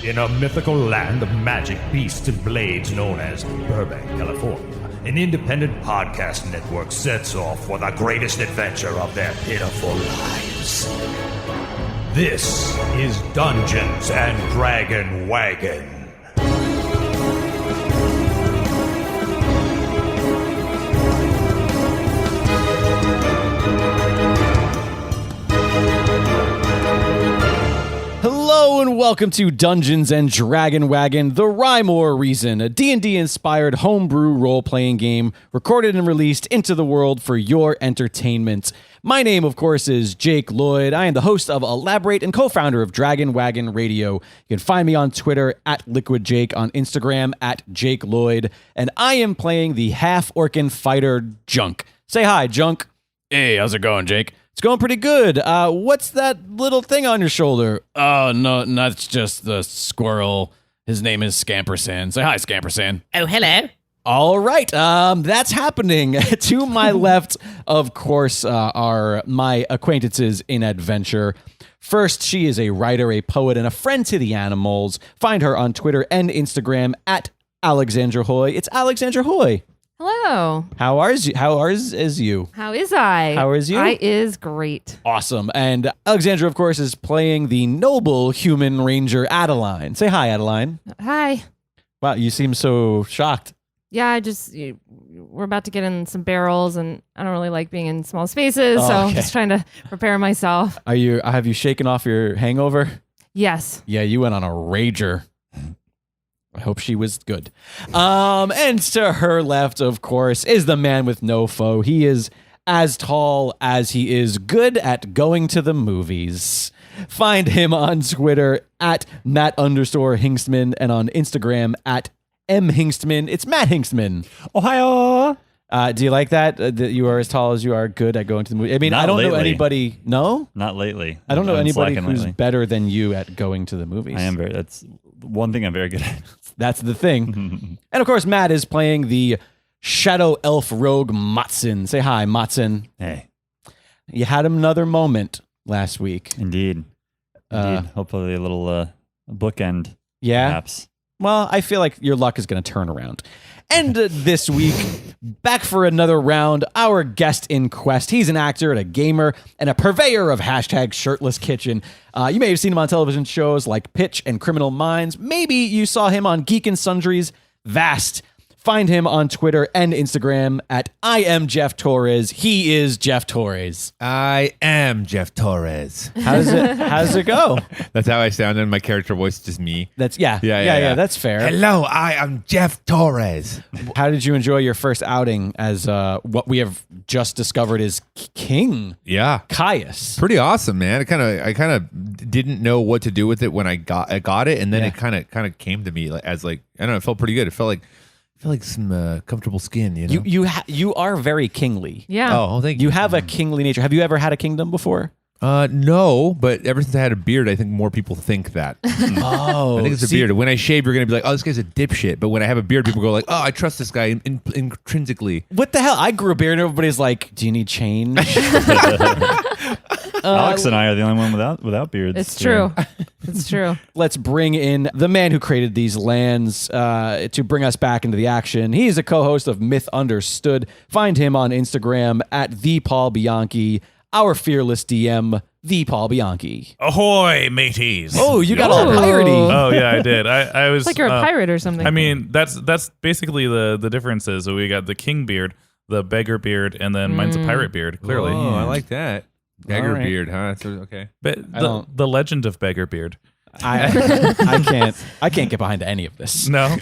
In a mythical land of magic beasts and blades known as Burbank, California, an independent podcast network sets off for the greatest adventure of their pitiful lives. This is Dungeons and Dragon Wagon. Hello and welcome to Dungeons and Dragon Wagon, the Rhyme or Reason, a D&D inspired homebrew role-playing game recorded and released into the world for your entertainment. My name, of course, is Jake Lloyd. I am the host of Elaborate and co-founder of Dragon Wagon Radio. You can find me on Twitter at LiquidJake, on Instagram at Jake Lloyd, and I am playing the half-orcan fighter Junk. Say hi, Junk. Hey, how's it going, Jake? It's going pretty good. What's that little thing on your shoulder? Oh, no, that's just the squirrel. His name is Scampersan. Say hi, Scampersan. Oh, hello. All right, that's happening. To my left, of course, are my acquaintances in adventure. First, she is a writer, a poet, and a friend to the animals. Find her on Twitter and Instagram at Alexandra Hoy. It's Alexandra Hoy. Hello. How are you? How is you? How is I? How is you? I is great. Awesome. And Alexandra, of course, is playing the noble human ranger Adeline. Say hi, Adeline. Hi. Wow, you seem so shocked. Yeah, we're about to get in some barrels, and I don't really like being in small spaces, so I'm just trying to prepare myself. Have you shaken off your hangover? Yes. Yeah, you went on a rager. I hope she was good. And to her left, of course, is the man with no foe. He is as tall as he is good at going to the movies. Find him on Twitter at Matt_Hingstman and on Instagram at mhingstman. It's Matt Hingstman. Ohio. Do you like that? That you are as tall as you are good at going to the movie? I mean, I don't know anybody. No? Not lately. I don't know anybody who's lately. better than you at going to the movies. That's one thing I'm very good at. That's the thing. And of course, Matt is playing the shadow elf rogue Matson. Say hi, Matson. Hey. You had another moment last week. Indeed. Hopefully a little bookend. Yeah? Perhaps. Well, I feel like your luck is going to turn around. And this week, back for another round, our guest in quest. He's an actor and a gamer and a purveyor of #shirtless_kitchen. You may have seen him on television shows like Pitch and Criminal Minds. Maybe you saw him on Geek and Sundry's Vast. Find him on Twitter and Instagram at I am Jeff Torres. He is Jeff Torres. I am Jeff Torres. How does it go? That's how I sound, and my character voice is just me. That's yeah. That's fair. Hello, I am Jeff Torres. How did you enjoy your first outing as what we have just discovered is King? Yeah, Kaius. pretty awesome, man. I kind of didn't know what to do with it when I got it, and then it kind of came to me as I don't know. It felt pretty good. It felt like some comfortable skin, you know. You are very kingly. Yeah. Oh, thank You you. have a kingly nature. Have you ever had a kingdom before? No, but ever since I had a beard, I think more people think that. Oh, I think it's a beard. When I shave, you're gonna be like, "Oh, this guy's a dipshit." But when I have a beard, people go like, "Oh, I trust this guy intrinsically." What the hell? I grew a beard, and everybody's like, "Do you need change?" Alex and I are the only one without beards. It's true. It's true. Let's bring in the man who created these lands to bring us back into the action. He's a co-host of Myth Understood. Find him on Instagram at the Paul Bianchi. Our fearless DM, the Paul Bianchi. Ahoy, mateys! Oh, you got all piratey. Oh yeah, I did. I was It's like you're a pirate or something. I mean, that's basically the differences. So we got the king beard, the beggar beard, and then mine's a pirate beard. Clearly, Oh, I like that. Beggar All right. beard, huh? That's okay. but the legend of beggar beard. I can't get behind any of this. No.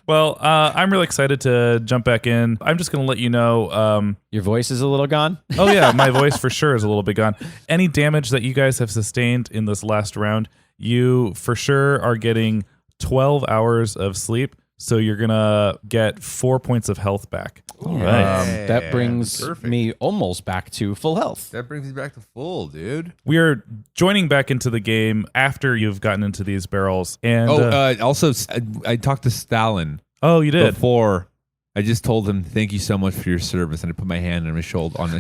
Well, I'm really excited to jump back in. I'm just going to let you know. Your voice is a little gone. Oh, yeah, my voice for sure is a little bit gone. Any damage that you guys have sustained in this last round, you for sure are getting 12 hours of sleep. So you're going to get 4 points of health back. All right. That brings me almost back to full health. That brings me back to full, dude. We are joining back into the game after you've gotten into these barrels. And also, I talked to Stalin. oh, you did? Before I just told him, thank you so much for your service. And I put my hand on his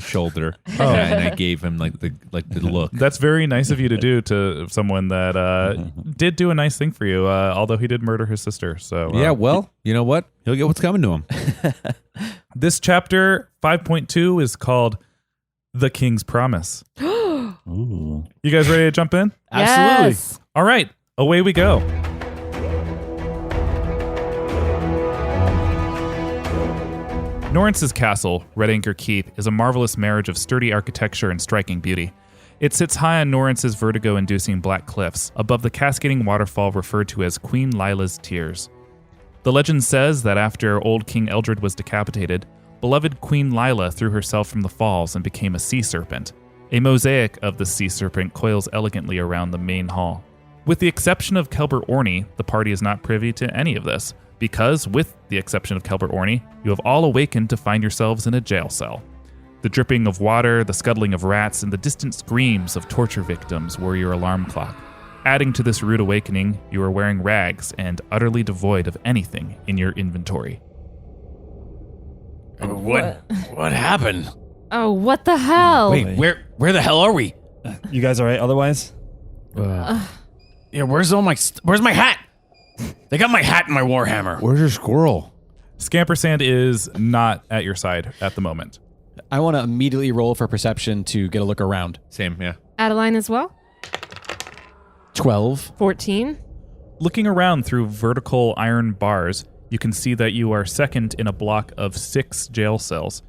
shoulder and I gave him like the look. That's very nice of you to do to someone that did do a nice thing for you, although he did murder his sister. So yeah, well, you know what? He'll get what's coming to him. This chapter 5.2 is called The King's Promise. Ooh. You guys ready to jump in? Absolutely. Yes. All right, away we go. Norrence's castle, Red Anchor Keep, is a marvelous marriage of sturdy architecture and striking beauty. It sits high on Norrence's vertigo-inducing black cliffs, above the cascading waterfall referred to as Queen Lila's Tears. The legend says that after old King Eldred was decapitated, beloved Queen Lila threw herself from the falls and became a sea serpent. A mosaic of the sea serpent coils elegantly around the main hall. With the exception of Kelber Orny, the party is not privy to any of this, because, with the exception of Kelber Orny, you have all awakened to find yourselves in a jail cell. The dripping of water, the scuttling of rats, and the distant screams of torture victims were your alarm clock. Adding to this rude awakening, you are wearing rags and utterly devoid of anything in your inventory. What happened? Oh, what the hell? Wait, where the hell are we? You guys all right otherwise? Yeah, where's my hat? They got my hat and my warhammer. Where's your squirrel? Scampersand is not at your side at the moment. I want to immediately roll for perception to get a look around. Same, yeah. Adeline as well? 12. 14. Looking around through vertical iron bars, you can see that you are second in a block of 6 jail cells.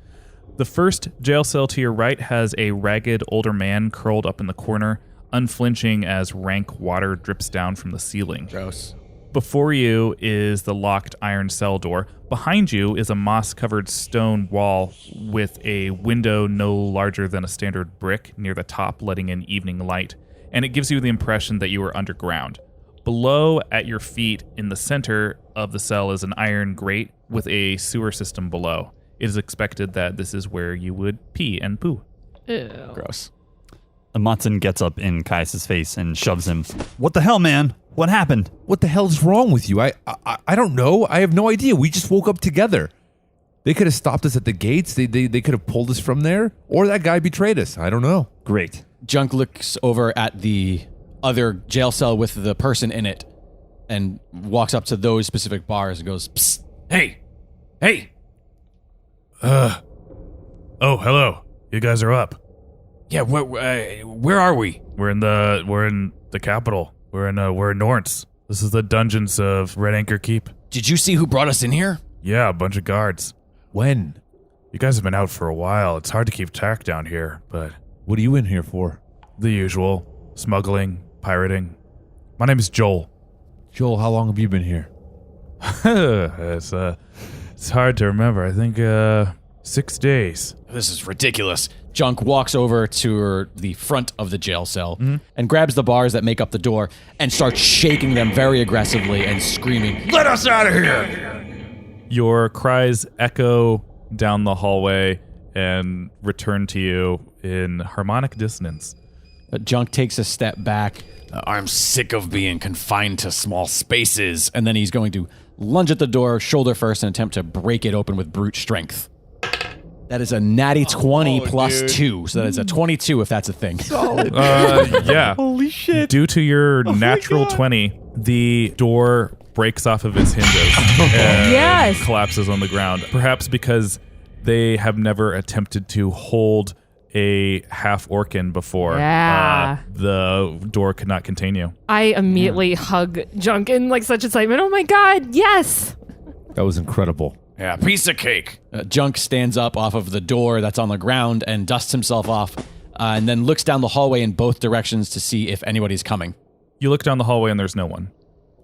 The first jail cell to your right has a ragged older man curled up in the corner, unflinching as rank water drips down from the ceiling. Gross. Before you is the locked iron cell door. Behind you is a moss-covered stone wall with a window no larger than a standard brick near the top, letting in evening light, and it gives you the impression that you are underground. Below, at your feet, in the center of the cell, is an iron grate with a sewer system below. It is expected that this is where you would pee and poo. Ew. Gross. Matson gets up in Kaius' face and shoves him. What the hell, man? What happened? What the hell's wrong with you? I don't know. I have no idea. We just woke up together. They could have stopped us at the gates. They could have pulled us from there. Or that guy betrayed us. I don't know. Great. Junk looks over at the other jail cell with the person in it and walks up to those specific bars and goes, "Psst, hey. Oh, hello. You guys are up. Yeah, where are we? We're in the capital. We're in Norrence. This is the dungeons of Red Anchor Keep. Did you see who brought us in here? Yeah, a bunch of guards. When? You guys have been out for a while. It's hard to keep track down here, but What are you in here for? the usual. Smuggling, pirating. My name is Joel. Joel, how long have you been here? It's hard to remember. I think 6 days. This is ridiculous. Junk walks over to the front of the jail cell and grabs the bars that make up the door and starts shaking them very aggressively and screaming, "Let us out of here!" Your cries echo down the hallway and return to you in harmonic dissonance. Junk takes a step back. I'm sick of being confined to small spaces. And then he's going to lunge at the door, shoulder first, and attempt to break it open with brute strength. That is a natty 20 plus 2, so that is a 22 if that's a thing. Yeah. Holy shit. Due to your natural 20, the door breaks off of its hinges and Yes. collapses on the ground. Perhaps because they have never attempted to hold a half-orcan before. Yeah. The door could not contain you. I immediately hug Junk in like such excitement. Oh my god, yes! That was incredible. Yeah, piece of cake. Junk stands up off of the door that's on the ground and dusts himself off, and then looks down the hallway in both directions to see if anybody's coming. You look down the hallway and there's no one.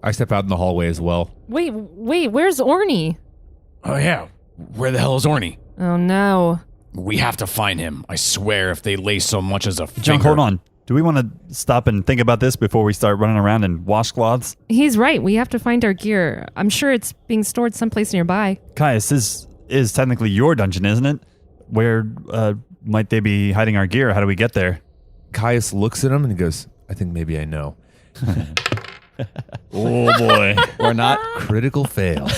I step out in the hallway as well. Wait, where's Orny? Oh yeah, where the hell is Orny? Oh no. We have to find him. I swear if they lay so much as a finger. Junk, hold on. Do we want to stop and think about this before we start running around in washcloths? He's right. We have to find our gear. I'm sure it's being stored someplace nearby. Kaius, this is technically your dungeon, isn't it? Where might they be hiding our gear? How do we get there? Kaius looks at him and he goes, I think maybe I know. Oh, boy. Or not. Critical fail.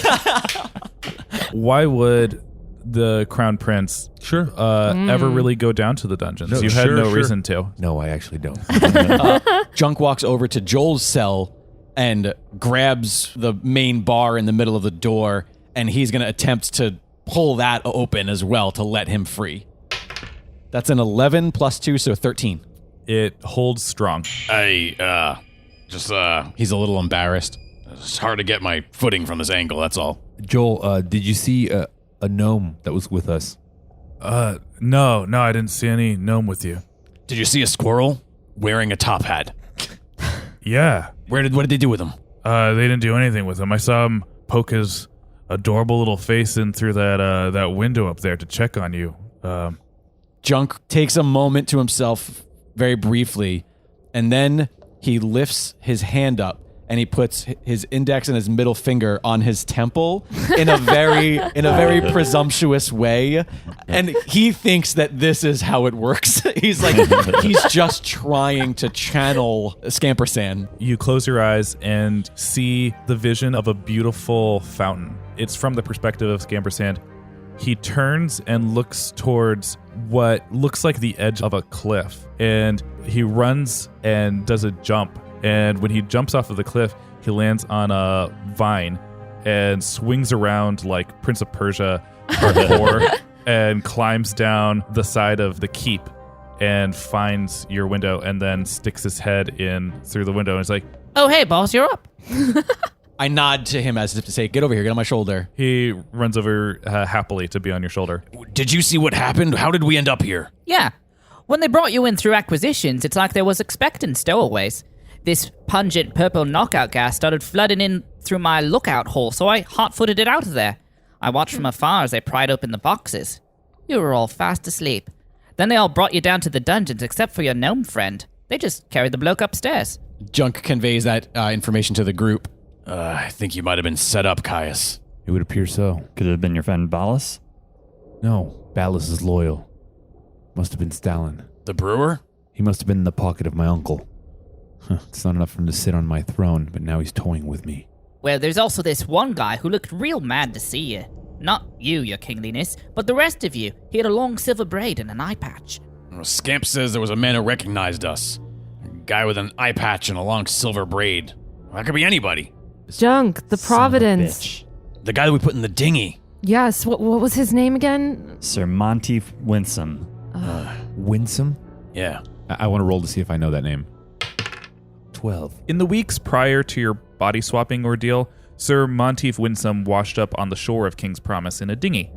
Why would the Crown Prince ever really go down to the dungeons? No, You had no reason to. No, I actually don't. Junk walks over to Joel's cell and grabs the main bar in the middle of the door, and he's going to attempt to pull that open as well to let him free. That's an 11 plus 2, so 13. It holds strong. He's a little embarrassed. It's hard to get my footing from this angle, that's all. Joel, did you see a gnome that was with us? No, I didn't see any gnome with you. Did you see a squirrel wearing a top hat? Yeah. What did they do with him? They didn't do anything with him. I saw him poke his adorable little face in through that window up there to check on you. Junk takes a moment to himself very briefly, and then he lifts his hand up and he puts his index and his middle finger on his temple in a very presumptuous way, and he thinks that this is how it works. He's just trying to channel Scampersan. You close your eyes and see the vision of a beautiful fountain. It's from the perspective of Scampersand. He turns and looks towards what looks like the edge of a cliff, and he runs and does a jump. And when he jumps off of the cliff, he lands on a vine and swings around like Prince of Persia Part 4 and climbs down the side of the keep and finds your window and then sticks his head in through the window and is like, "Oh, hey, boss, you're up." I nod to him as if to say, "Get over here, get on my shoulder." He runs over happily to be on your shoulder. Did you see what happened? How did we end up here? Yeah. When they brought you in through acquisitions, it's like they was expecting stowaways. This pungent purple knockout gas started flooding in through my lookout hole, so I hot-footed it out of there. I watched from afar as they pried open the boxes. You were all fast asleep. Then they all brought you down to the dungeons except for your gnome friend. They just carried the bloke upstairs. Junk conveys that information to the group. I think you might have been set up, Kaius. It would appear so. Could it have been your friend Ballas? No, Ballas is loyal. Must have been Stalin. The brewer? He must have been in the pocket of my uncle. It's not enough for him to sit on my throne, but now he's toying with me. Well, there's also this one guy who looked real mad to see you. Not you, your kingliness, but the rest of you. He had a long silver braid and an eye patch. Well, Scamp says there was a man who recognized us. A guy with an eye patch and a long silver braid. That could be anybody. Junk, the Providence. The guy that we put in the dinghy. Yes, what was his name again? Sir Monteith Winsome. Winsome? Yeah. I want to roll to see if I know that name. 12. In the weeks prior to your body swapping ordeal, Sir Monteith Winsome washed up on the shore of King's Promise in a dinghy.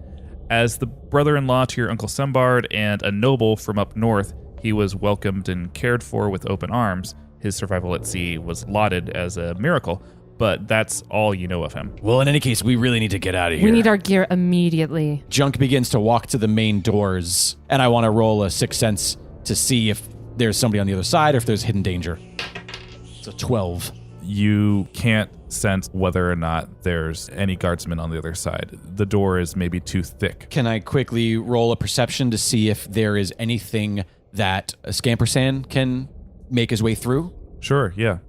As the brother-in-law to your Uncle Sembard and a noble from up north, he was welcomed and cared for with open arms. His survival at sea was lauded as a miracle, but that's all you know of him. Well, in any case, we really need to get out of here. We need our gear immediately. Junk begins to walk to the main doors, and I want to roll a Sixth Sense to see if there's somebody on the other side or if there's hidden danger. It's a 12. You can't sense whether or not there's any guardsmen on the other side. The door is maybe too thick. Can I quickly roll a perception to see if there is anything that a Scampersan can make his way through? Sure, yeah.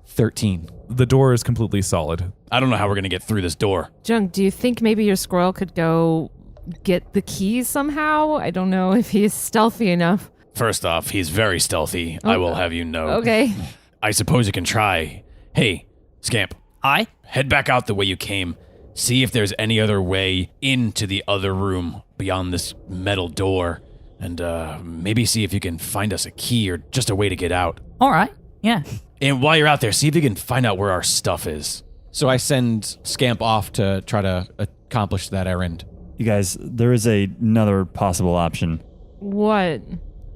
13. The door is completely solid. I don't know how we're going to get through this door. Junk, do you think maybe your squirrel could go get the keys somehow? I don't know if he's stealthy enough. First off, he's very stealthy, I will have you know. Okay. I suppose you can try. Hey, Scamp. Aye? Head back out the way you came. See if there's any other way into the other room beyond this metal door. And maybe see if you can find us a key or just a way to get out. All right, yeah. And while you're out there, see if you can find out where our stuff is. So I send Scamp off to try to accomplish that errand. You guys, there is another possible option. What?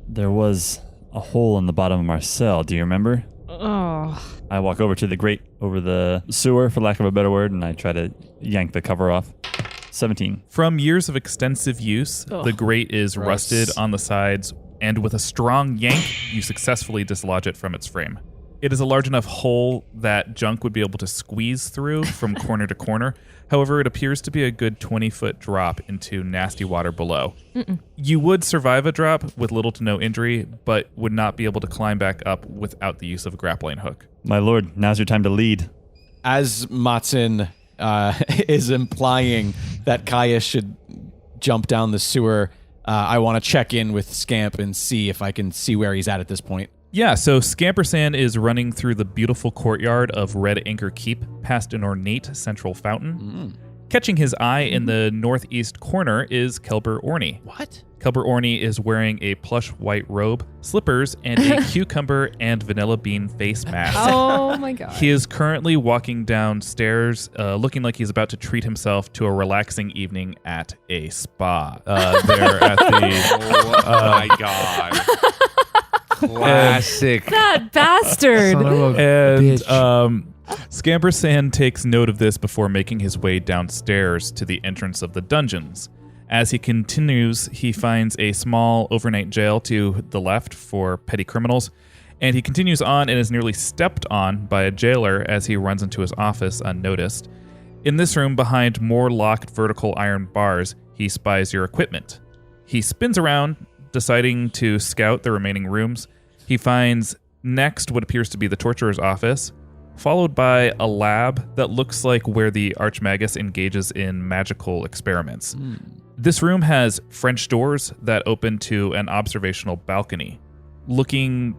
There was a hole in the bottom of our cell. Do you remember? Oh. I walk over to the grate over the sewer, for lack of a better word, and I try to yank the cover off. 17. From years of extensive use, the grate is rusted on the sides, and with a strong yank, you successfully dislodge it from its frame. It is a large enough hole that Junk would be able to squeeze through from corner to corner. However, it appears to be a good 20-foot drop into nasty water below. You would survive a drop with little to no injury, but would not be able to climb back up without the use of a grappling hook. My lord, now's your time to lead. As Matson is implying that Kaius should jump down the sewer. I want to check in with Scamp and see if I can see where he's at this point. Yeah, so Scampersan is running through the beautiful courtyard of Red Anchor Keep past an ornate central fountain. Catching his eye in the northeast corner is Kelber Orny. What? Kelber Orny is wearing a plush white robe, slippers, and a cucumber and vanilla bean face mask. Oh my god. He is currently walking downstairs, looking like he's about to treat himself to a relaxing evening at a spa. There at the... Oh my god. Classic. That bastard. Son of a And bitch. Scampersan takes note of this before making his way downstairs to the entrance of the dungeons. As he continues, he finds a small overnight jail to the left for petty criminals, and he continues on and is nearly stepped on by a jailer as he runs into his office unnoticed. In this room, behind more locked vertical iron bars, he spies your equipment. He spins around, deciding to scout the remaining rooms. He finds next what appears to be the torturer's office, followed by a lab that looks like where the Archmagus engages in magical experiments. This room has French doors that open to an observational balcony. Looking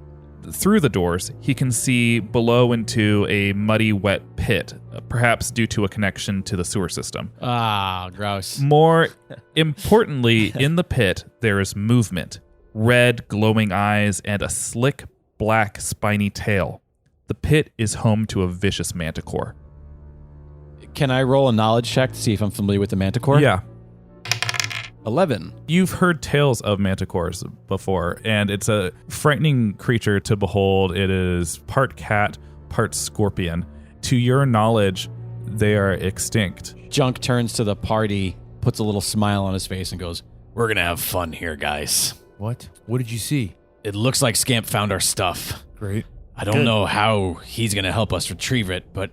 through the doors, he can see below into a muddy, wet pit, perhaps due to a connection to the sewer system. Ah, gross. More importantly, in the pit, there is movement, red, glowing eyes, and a slick, black, spiny tail. The pit is home to a vicious manticore. Can I roll a knowledge check to see if I'm familiar with the manticore? Yeah. 11. You've heard tales of manticores before, and it's a frightening creature to behold. It is part cat, part scorpion. To your knowledge, they are extinct. Junk turns to the party, puts a little smile on his face, and goes, "We're going to have fun here, guys. What? What did you see? It looks like Scamp found our stuff. Great. I don't know how he's going to help us retrieve it, but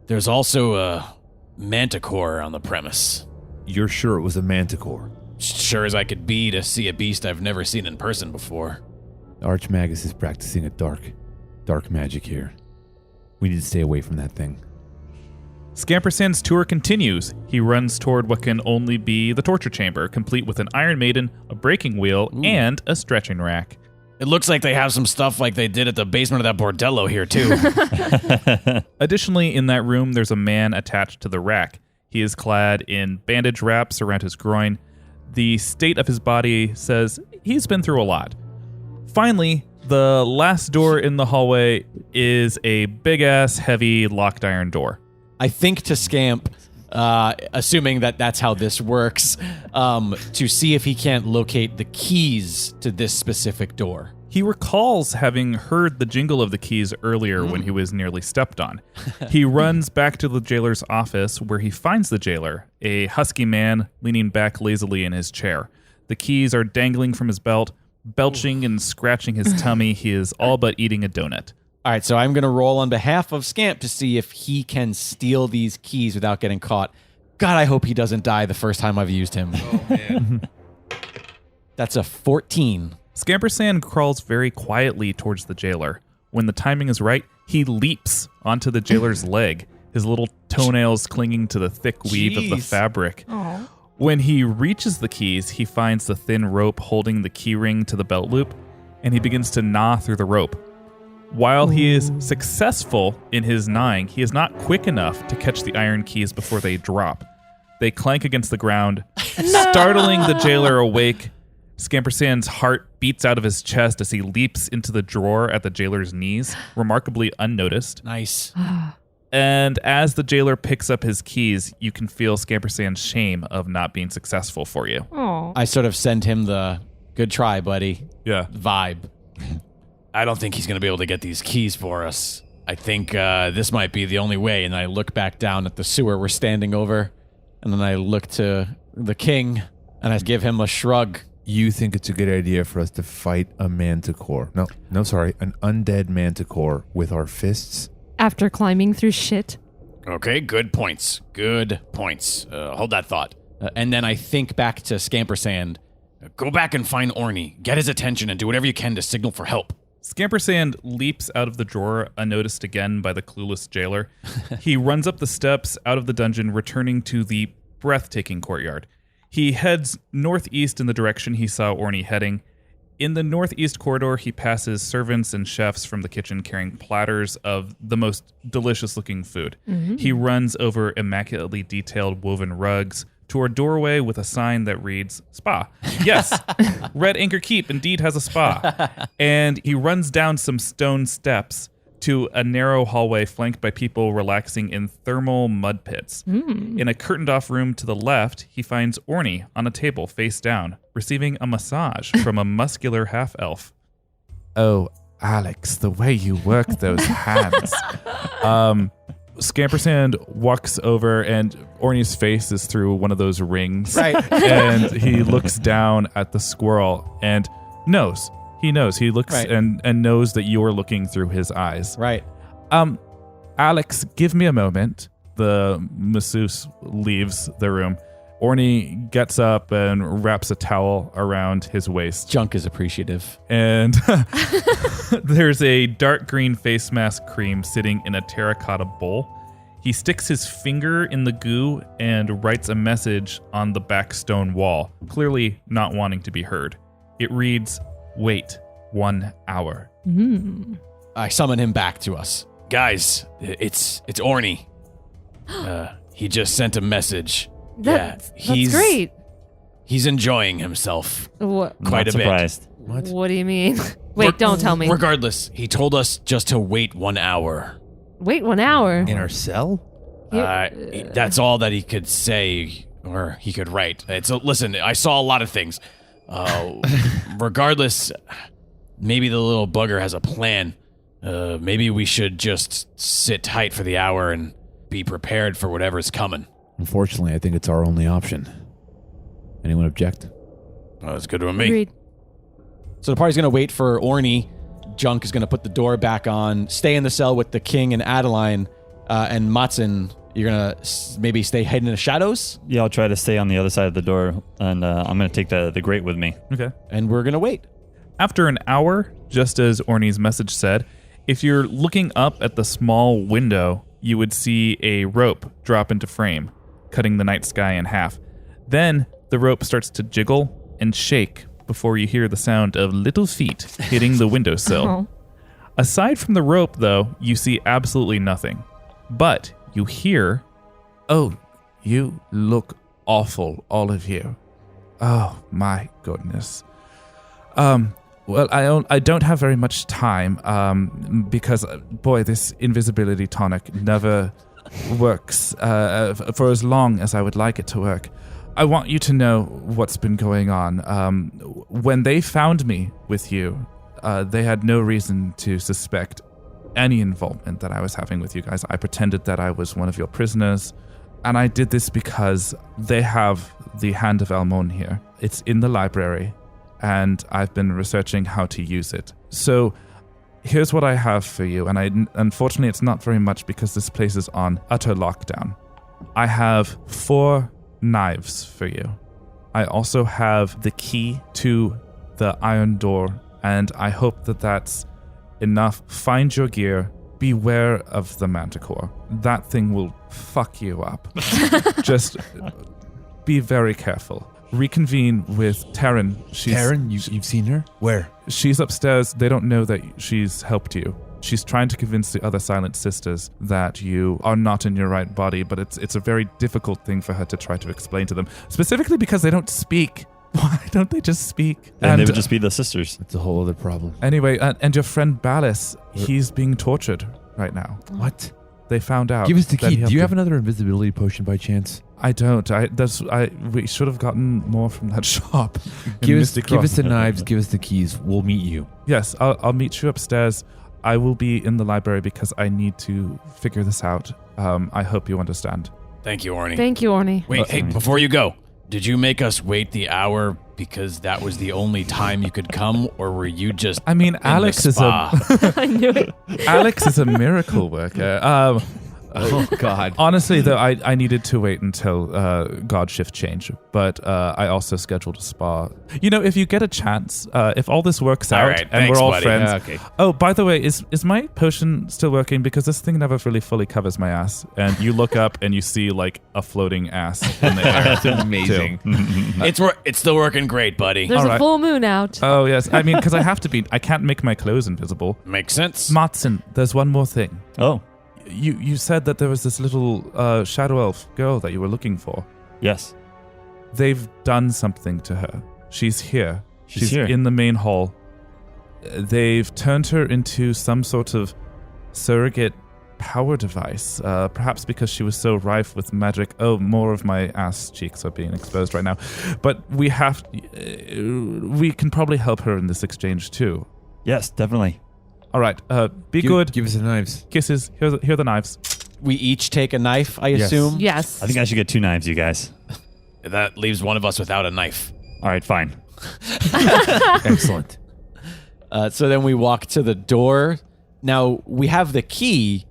there's also a manticore on the premise. You're sure it was a manticore? Sure as I could be to see a beast I've never seen in person before. Archmagus is practicing a dark magic here. We need to stay away from that thing. Scampersan's tour continues. He runs toward what can only be the torture chamber, complete with an Iron Maiden, a breaking wheel, and a stretching rack. It looks like they have some stuff like they did at the basement of that bordello here, too. Additionally, in that room, there's a man attached to the rack. He is clad in bandage wraps around his groin. The state of his body says he's been through a lot. Finally, the last door in the hallway is a big-ass, heavy, locked iron door. I think to Scamp, assuming that that's how this works, to see if he can't locate the keys to this specific door. He recalls having heard the jingle of the keys earlier when he was nearly stepped on. He runs back to the jailer's office where he finds the jailer, a husky man leaning back lazily in his chair. The keys are dangling from his belt, belching and scratching his tummy. He is all but eating a donut. All right, so I'm going to roll on behalf of Scamp to see if he can steal these keys without getting caught. God, I hope he doesn't die the first time I've used him. Oh, man. That's a 14. Scampersan crawls very quietly towards the jailer. When the timing is right, he leaps onto the jailer's leg, his little toenails clinging to the thick weave of the fabric. Aw. When he reaches the keys, he finds the thin rope holding the key ring to the belt loop, and he begins to gnaw through the rope. While he is successful in his gnawing, he is not quick enough to catch the iron keys before they drop. They clank against the ground, startling the jailer awake. Scampersan's heart beats out of his chest as he leaps into the drawer at the jailer's knees, remarkably unnoticed. Nice. And as the jailer picks up his keys, you can feel Scampersan's shame of not being successful for you. Aw. I sort of send him the good try, buddy Yeah. vibe. I don't think he's going to be able to get these keys for us. I think this might be the only way. And I look back down at the sewer we're standing over. And then I look to the king and I give him a shrug. You think it's a good idea for us to fight a manticore? No, sorry, an undead manticore with our fists? After climbing through shit. Okay, good points. Good points. Hold that thought. And then I think back to Scampersan. Go back and find Orny. Get his attention and do whatever you can to signal for help. Scamper Sand leaps out of the drawer, unnoticed again by the clueless jailer. He runs up the steps out of the dungeon, returning to the breathtaking courtyard. He heads northeast in the direction he saw Orny heading. In the northeast corridor, he passes servants and chefs from the kitchen carrying platters of the most delicious-looking food. Mm-hmm. He runs over immaculately detailed woven rugs to a doorway with a sign that reads, Spa. Yes, Red Anchor Keep indeed has a spa. And he runs down some stone steps to a narrow hallway flanked by people relaxing in thermal mud pits. In a curtained-off room to the left, he finds Orny on a table face down, receiving a massage from a muscular half-elf. Oh, Alex, the way you work those hands. Scampersand walks over, and Orny's face is through one of those rings. Right. And he looks down at the squirrel and knows. He knows. He looks right. and knows that you're looking through his eyes. Right. Alex, give me a moment. The masseuse leaves the room. Orny gets up and wraps a towel around his waist. Junk is appreciative. And there's a dark green face mask cream sitting in a terracotta bowl. He sticks his finger in the goo and writes a message on the back stone wall, clearly not wanting to be heard. It reads, wait 1 hour. I summon him back to us. Guys, it's Orny. He just sent a message. That's great. He's enjoying himself What? quite Not a bit. surprised. What do you mean? Wait, don't tell me. Regardless, he told us just to wait 1 hour. Wait 1 hour. In our cell? That's all that he could say, or he could write. Listen, I saw a lot of things. Regardless, maybe the little bugger has a plan. Maybe we should just sit tight for the hour and be prepared for whatever's coming. Unfortunately, I think it's our only option. Anyone object? That's good with me. Agreed. So the party's going to wait for Orny. Junk is going to put the door back on, stay in the cell with the king and Adeline, and Matson, you're going to maybe stay hidden in the shadows? Yeah, I'll try to stay on the other side of the door, and I'm going to take the grate with me. Okay. And we're going to wait. After an hour, just as Orny's message said, if you're looking up at the small window, you would see a rope drop into frame, cutting the night sky in half. Then the rope starts to jiggle and shake before you hear the sound of little feet hitting the windowsill. Oh. Aside from the rope, though, you see absolutely nothing. But you hear, oh, you look awful, all of you. Oh, my goodness. Well, I don't have very much time because, boy, this invisibility tonic never works for as long as I would like it to work. I want you to know what's been going on. When they found me with you, they had no reason to suspect any involvement that I was having with you guys. I pretended that I was one of your prisoners, and I did this because they have the Hand of Elmon here. It's in the library, and I've been researching how to use it. So here's what I have for you, and unfortunately it's not very much because this place is on utter lockdown. I have 4 knives for you. I also have the key to the iron door, and I hope that that's enough. Find your gear. Beware of the manticore. That thing will fuck you up. Just be very careful. Reconvene with Taryn. Taryn, you've seen her? Where? She's upstairs. They don't know that she's helped you. She's trying to convince the other Silent Sisters that you are not in your right body, but it's a very difficult thing for her to try to explain to them, specifically because they don't speak. Why don't they just speak? And they would just be the sisters. That's a whole other problem. Anyway, and your friend Ballas, he's being tortured right now. What? They found out. Give us the that key. he Do you have helped another invisibility potion by chance? I don't. We should have gotten more from that shop. Give us the knives. Give us the keys. We'll meet you. Yes, I'll meet you upstairs. I will be in the library because I need to figure this out. I hope you understand. Thank you, Orny. Thank you, Orny. Wait, hey, before you go, did you make us wait the hour because that was the only time you could come, or were you just I mean, in Alex the is spa? I knew it. Alex is a miracle worker. Oh, God. Honestly, though, I needed to wait until God shift change, but I also scheduled a spa. You know, if you get a chance, if all this works out right, and thanks, we're all buddy. friends. Okay. Oh, by the way, is my potion still working? Because this thing never really fully covers my ass. And you look up and you see like a floating ass in the air. That's amazing. It's still working great, buddy. There's All a right. full moon out. Oh, yes. I mean, because I can't make my clothes invisible. Makes sense. Matson, there's one more thing. Oh, You said that there was this little shadow elf girl that you were looking for. yes. They've done something to her. She's here. She's here. in the main hall. They've turned her into some sort of surrogate power device. Perhaps because she was so rife with magic. Oh, more of my ass cheeks are being exposed right now. But we can probably help her in this exchange too. Yes, definitely. All right. Be good. Give us the knives. Kisses. Here are the knives. We each take a knife, I assume? Yes. I think I should get 2 knives, you guys. That leaves one of us without a knife. All right, fine. Excellent. So then we walk to the door. Now, we have the key,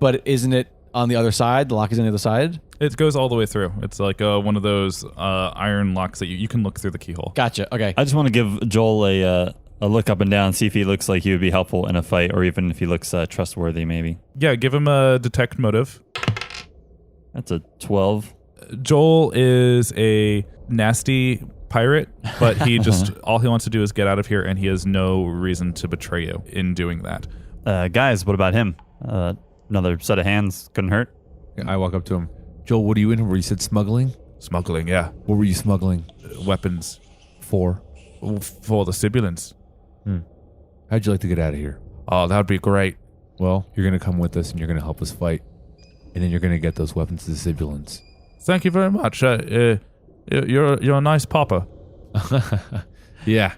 but isn't it on the other side? The lock is on the other side? It goes all the way through. It's like one of those iron locks that you can look through the keyhole. Gotcha. Okay. I just want to give Joel a look up and down, see if he looks like he would be helpful in a fight, or even if he looks trustworthy, maybe. Yeah, give him a detect motive. That's a 12. Joel is a nasty pirate, but he just all he wants to do is get out of here, and he has no reason to betray you in doing that. Guys, what about him? Another set of hands couldn't hurt. I walk up to him. Joel, what are you in? Were you said smuggling? Smuggling, yeah. What were you smuggling Weapons for? for the Sibilants. How'd you like to get out of here? Oh, that would be great. Well, you're going to come with us and you're going to help us fight. And then you're going to get those weapons to the Sibilants. Thank you very much. You're a nice papa. Yeah,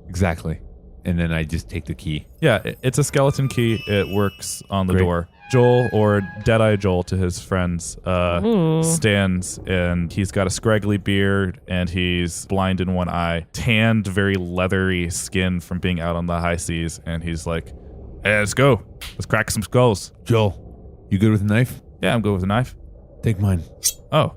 exactly. And then I just take the key. Yeah, it's a skeleton key. It works on the Great. door. Joel, or Deadeye Joel to his friends, stands, and he's got a scraggly beard, and he's blind in one eye, tanned, very leathery skin from being out on the high seas, and he's like, hey, let's go. Let's crack some skulls. Joel, you good with a knife? Yeah, I'm good with a knife. Take mine. Oh,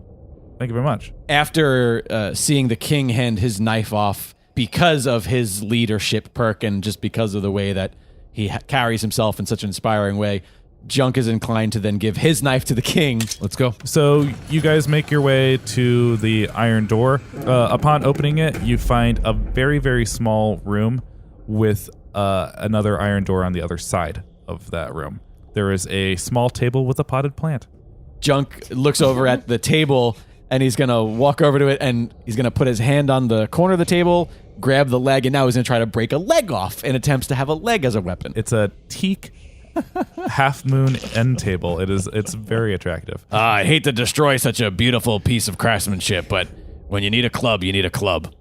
thank you very much. After seeing the king hand his knife off because of his leadership perk and just because of the way that he carries himself in such an inspiring way, Junk is inclined to then give his knife to the king. Let's go. So you guys make your way to the iron door. Upon opening it, you find a very, very small room with another iron door on the other side of that room. There is a small table with a potted plant. Junk looks over at the table and he's going to walk over to it and he's going to put his hand on the corner of the table, grab the leg, and now he's going to try to break a leg off in attempts to have a leg as a weapon. It's a teak half moon end table. It's very attractive. I hate to destroy such a beautiful piece of craftsmanship, but when you need a club, you need a club.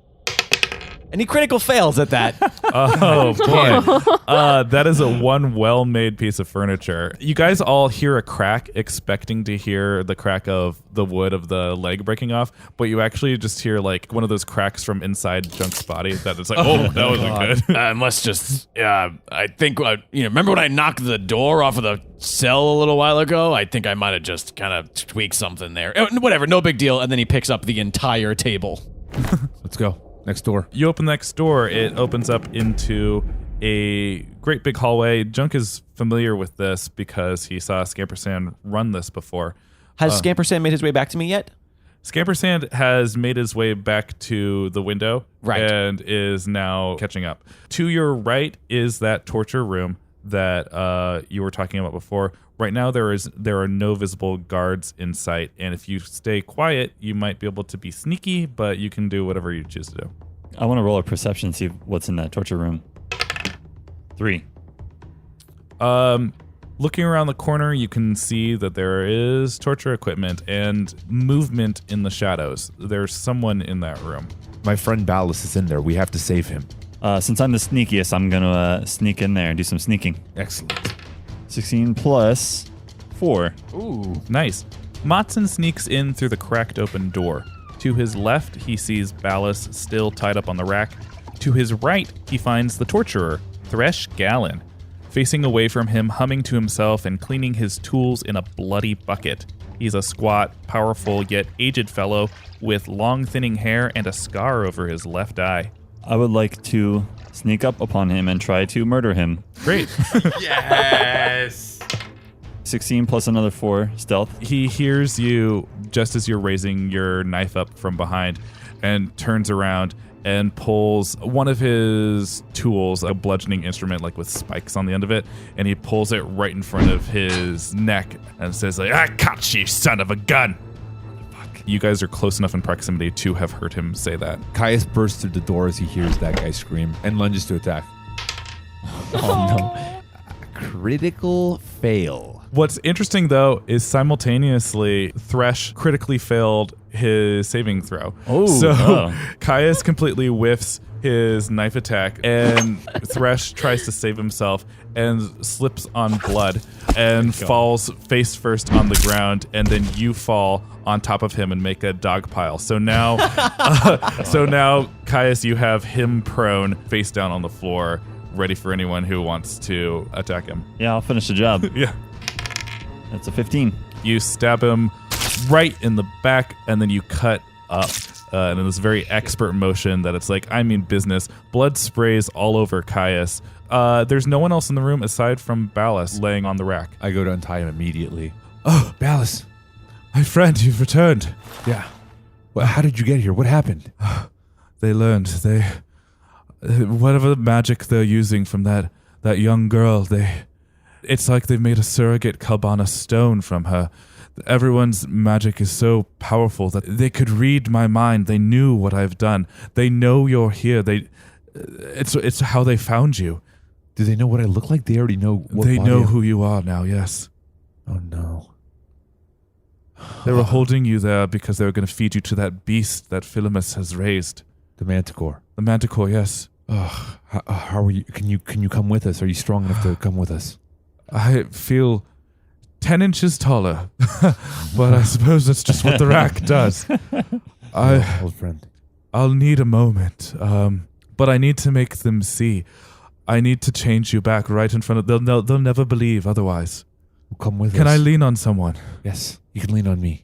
And he critical fails at that. Oh boy, that is a one well-made piece of furniture. You guys all hear a crack, expecting to hear the crack of the wood of the leg breaking off, but you actually just hear like one of those cracks from inside Junk's body. That it's like, oh, that wasn't good. I must just, I think, remember when I knocked the door off of the cell a little while ago? I think I might have just kind of tweaked something there. Whatever, no big deal. And then he picks up the entire table. Let's go. Next door. You open the next door, it opens up into a great big hallway. Junk is familiar with this because he saw Scampersand run this before. Has Scampersand made his way back to me yet? Scampersand has made his way back to the window and is now catching up. To your right is that torture room that you were talking about before. Right now, there are no visible guards in sight, and if you stay quiet, you might be able to be sneaky, but you can do whatever you choose to do. I want to roll a perception, see what's in that torture room. 3. Looking around the corner, you can see that there is torture equipment and movement in the shadows. There's someone in that room. My friend Ballas is in there. We have to save him. Since I'm the sneakiest, I'm going to sneak in there and do some sneaking. Excellent. 16 plus 4. Ooh. Nice. Matson sneaks in through the cracked open door. To his left, he sees Ballas still tied up on the rack. To his right, he finds the torturer, Thresh Gallon. facing away from him, humming to himself and cleaning his tools in a bloody bucket. He's a squat, powerful, yet aged fellow with long, thinning hair and a scar over his left eye. I would like to sneak up upon him and try to murder him. Great. Yes. 16 plus another 4 stealth. He hears you just as you're raising your knife up from behind and turns around and pulls one of his tools, a bludgeoning instrument like with spikes on the end of it, and he pulls it right in front of his neck and says, like, "I caught you, son of a gun!" Fuck. You guys are close enough in proximity to have heard him say that. Kaius bursts through the door as he hears that guy scream and lunges to attack. Oh no. Critical fail. What's interesting, though, is simultaneously Thresh critically failed his saving throw. Kaius completely whiffs his knife attack, and Thresh tries to save himself and slips on blood and falls face first on the ground, and then you fall on top of him and make a dog pile. So now, Kaius, you have him prone, face down on the floor, ready for anyone who wants to attack him. Yeah, I'll finish the job. Yeah. That's a 15. You stab him right in the back, and then you cut up in this very expert motion that it's like, I mean business. Blood sprays all over Kaius. There's no one else in the room aside from Ballas laying on the rack. I go to untie him immediately. Oh, Ballas. My friend, you've returned. Yeah. Well, how did you get here? What happened? They learned. Whatever magic they're using from that young girl, it's like they've made a surrogate Kalbana stone from her. Everyone's magic is so powerful that they could read my mind. They knew what I've done. They know you're here. It's how they found you. Do they know what I look like? They already know what They body know I- who you are now, yes. Oh, no. They were holding you there because they were going to feed you to that beast that Philemus has raised. The Manticore. The Manticore, yes. Ugh. How are you? Can you come with us? Are you strong enough to come with us? I feel 10 inches taller, but I suppose that's just what the rack does. Old friend. I'll need a moment, but I need to make them see. I need to change you back right in front of. They'll never believe otherwise. Well, come with us. Can I lean on someone? Yes, you can lean on me.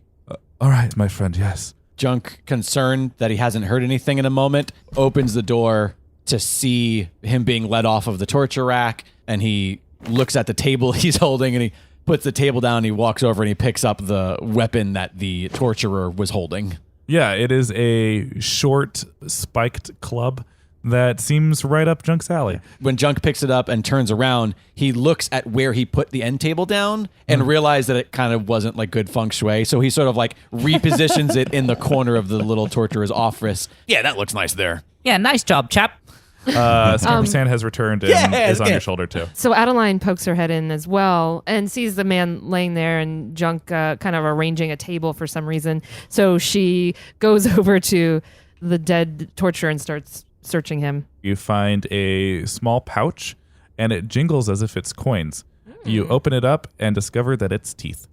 All right, my friend. Yes. Junk, concerned that he hasn't heard anything in a moment, opens the door to see him being led off of the torture rack, and he looks at the table he's holding, and he puts the table down, and he walks over and he picks up the weapon that the torturer was holding. Yeah, it is a short, spiked club that seems right up Junk's alley. When Junk picks it up and turns around, he looks at where he put the end table down and realized that it kind of wasn't like good feng shui. So he sort of like repositions it in the corner of the little torturer's office. Yeah, that looks nice there. Yeah, nice job, chap. Scamper Sand has returned and is on your shoulder too. So Adeline pokes her head in as well and sees the man laying there and Junk kind of arranging a table for some reason. So she goes over to the dead torturer and starts searching him. You find a small pouch, and it jingles as if it's coins. You open it up and discover that it's teeth.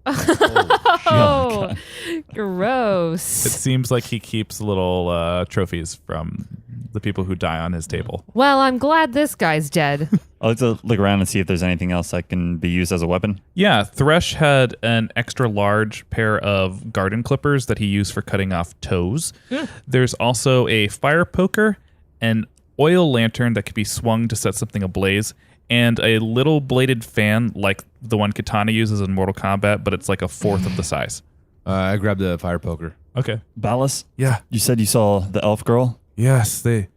Oh, It gross. seems like he keeps little trophies from the people who die on his table. Well, I'm glad this guy's dead. I'd like to look around and see if there's anything else that can be used as a weapon. Yeah, Thresh had an extra large pair of garden clippers that he used for cutting off toes. There's also a fire poker, an oil lantern that could be swung to set something ablaze, and a little bladed fan like the one Katana uses in Mortal Kombat, but it's like a fourth of the size. I grabbed the fire poker. Okay. Ballas, Yeah. you said you saw the elf girl? Yes, they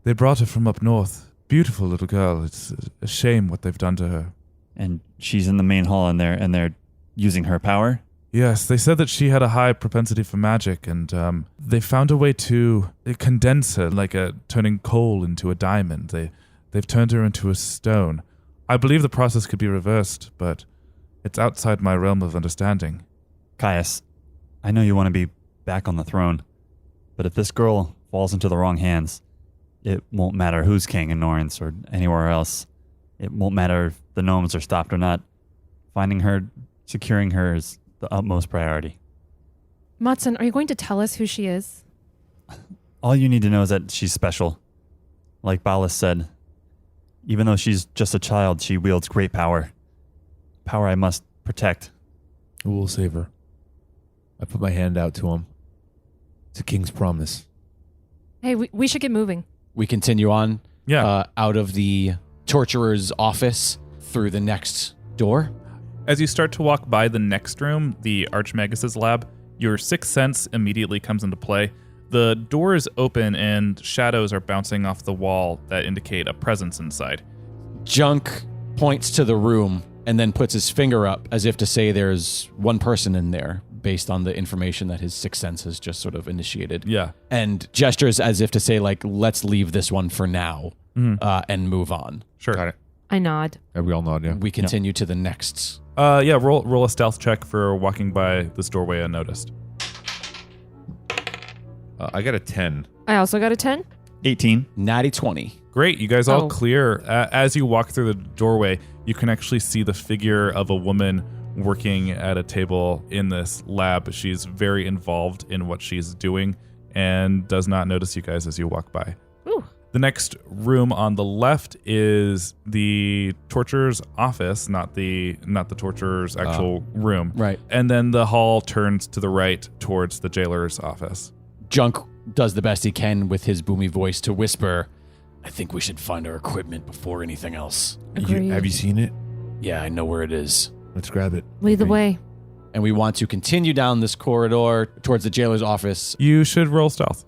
brought her from up north. Beautiful little girl. It's a shame what they've done to her. And she's in the main hall and they're using her power? Yes, they said that she had a high propensity for magic, and they found a way to condense her, like turning coal into a diamond. They've turned her into a stone. I believe the process could be reversed, but it's outside my realm of understanding. Kaius, I know you want to be back on the throne, but if this girl falls into the wrong hands, it won't matter who's king in Norrence or anywhere else. It won't matter if the gnomes are stopped or not. Finding her, securing her is the utmost priority. Matson, are you going to tell us who she is? All you need to know is that she's special. Like Ballas said, Even though she's just a child, she wields great power. Power I must protect. We'll save her. I put my hand out to him. It's a king's promise. Hey, we should get moving. We continue on Yeah. out of the torturer's office through the next door. As you start to walk by the next room, the Archmagus' lab, your sixth sense immediately comes into play. The door is open and shadows are bouncing off the wall that indicate a presence inside. Junk points to the room and then puts his finger up as if to say there's one person in there based on the information that his sixth sense has just sort of initiated. Yeah. And gestures as if to say, like, let's leave this one for now and move on. Sure. Got it. I nod. Yeah, we all nod, yeah. We continue to the next. Roll a stealth check for walking by this doorway unnoticed. I got a 10. I also got a 10. 18. Natty 20. Great, you guys all Oh. clear. As you walk through the doorway, you can actually see the figure of a woman working at a table in this lab. She's very involved in what she's doing and does not notice you guys as you walk by. Ooh. The next room on the left is the torturer's office, not the torturer's actual room. Right. And then the hall turns to the right towards the jailer's office. Junk does the best he can with his boomy voice to whisper, I think we should find our equipment before anything else. Agreed. Have you seen it? Yeah, I know where it is. Let's grab it. Lead the way. And we want to continue down this corridor towards the jailer's office. You should roll stealth.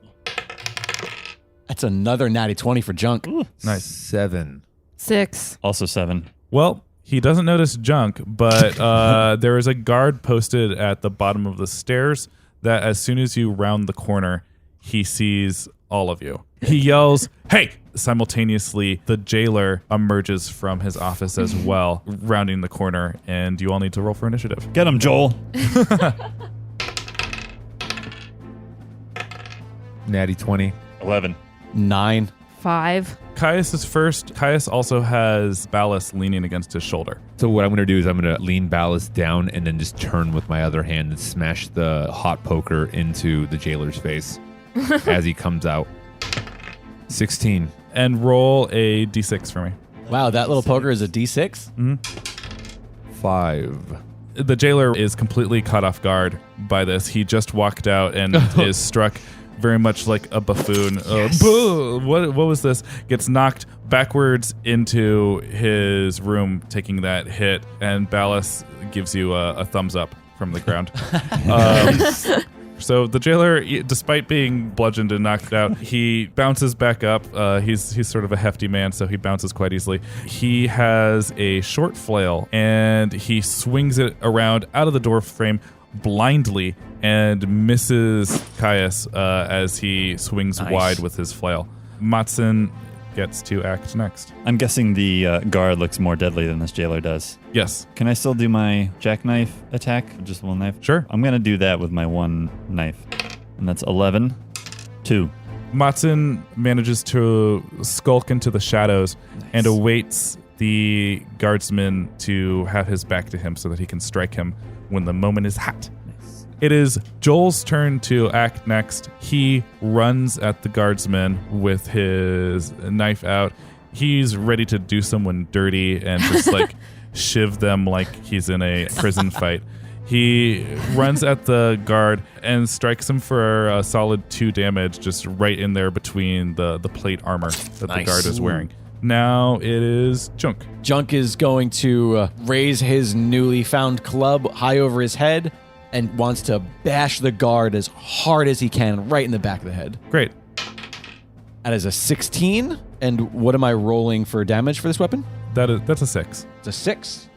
That's another natty 20 for Junk. Nice. 7. 6. Also 7. Well, he doesn't notice Junk, but there is a guard posted at the bottom of the stairs that as soon as you round the corner, he sees all of you. He yells, "Hey!" Simultaneously, the jailer emerges from his office as well, rounding the corner, and you all need to roll for initiative. Get him, Joel. Natty 20. 11. 9. 5. Kaius is first. Kaius also has Ballast leaning against his shoulder. So what I'm going to do is I'm going to lean Ballast down and then just turn with my other hand and smash the hot poker into the jailer's face as he comes out. 16. And roll a d6 for me. Wow, that little poker is a D6? 5. The jailer is completely caught off guard by this. He just walked out and is struck very much like a buffoon. Boo! What was this? Gets knocked backwards into his room, taking that hit, and Ballast gives you a thumbs up from the ground. So the jailer, despite being bludgeoned and knocked out, he bounces back up. He's sort of a hefty man, so he bounces quite easily. He has a short flail, and he swings it around out of the door frame blindly and misses Kaius as he swings wide with his flail. Matson gets to act next. I'm guessing the guard looks more deadly than this jailer does. Yes. Can I still do my jackknife attack? Just one knife? Sure. I'm going to do that with my one knife. And that's 11. 2. Matson manages to skulk into the shadows and awaits the guardsman to have his back to him so that he can strike him when the moment is hot. It is Joel's turn to act next. He runs at the guardsman with his knife out. He's ready to do someone dirty and just like shiv them like he's in a prison fight. He runs at the guard and strikes him for a solid 2 damage, just right in there between the plate armor that the guard is wearing. Now it is Junk. Junk is going to raise his newly found club high over his head and wants to bash the guard as hard as he can right in the back of the head. Great. That is a 16. And what am I rolling for damage for this weapon? That's a 6. It's a 6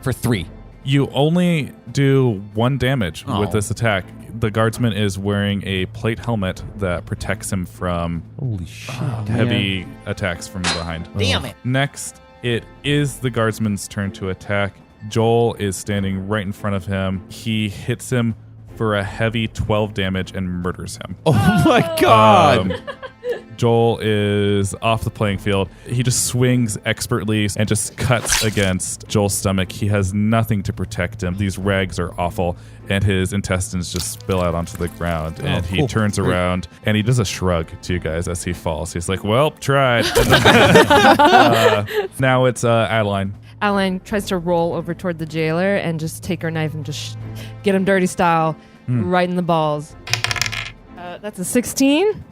for 3. You only do 1 damage Oh. with this attack. The guardsman is wearing a plate helmet that protects him from Holy shit. heavy attacks from behind. Damn it. Next, it is the guardsman's turn to attack. Joel is standing right in front of him. He hits him for a heavy 12 damage and murders him. Oh my god! Joel is off the playing field. He just swings expertly and just cuts against Joel's stomach. He has nothing to protect him. These rags are awful, and his intestines just spill out onto the ground. And he turns around, and he does a shrug to you guys as he falls. He's like, well, tried. Now it's Adeline. Adeline tries to roll over toward the jailer and just take her knife and just get him dirty style right in the balls. That's a 16.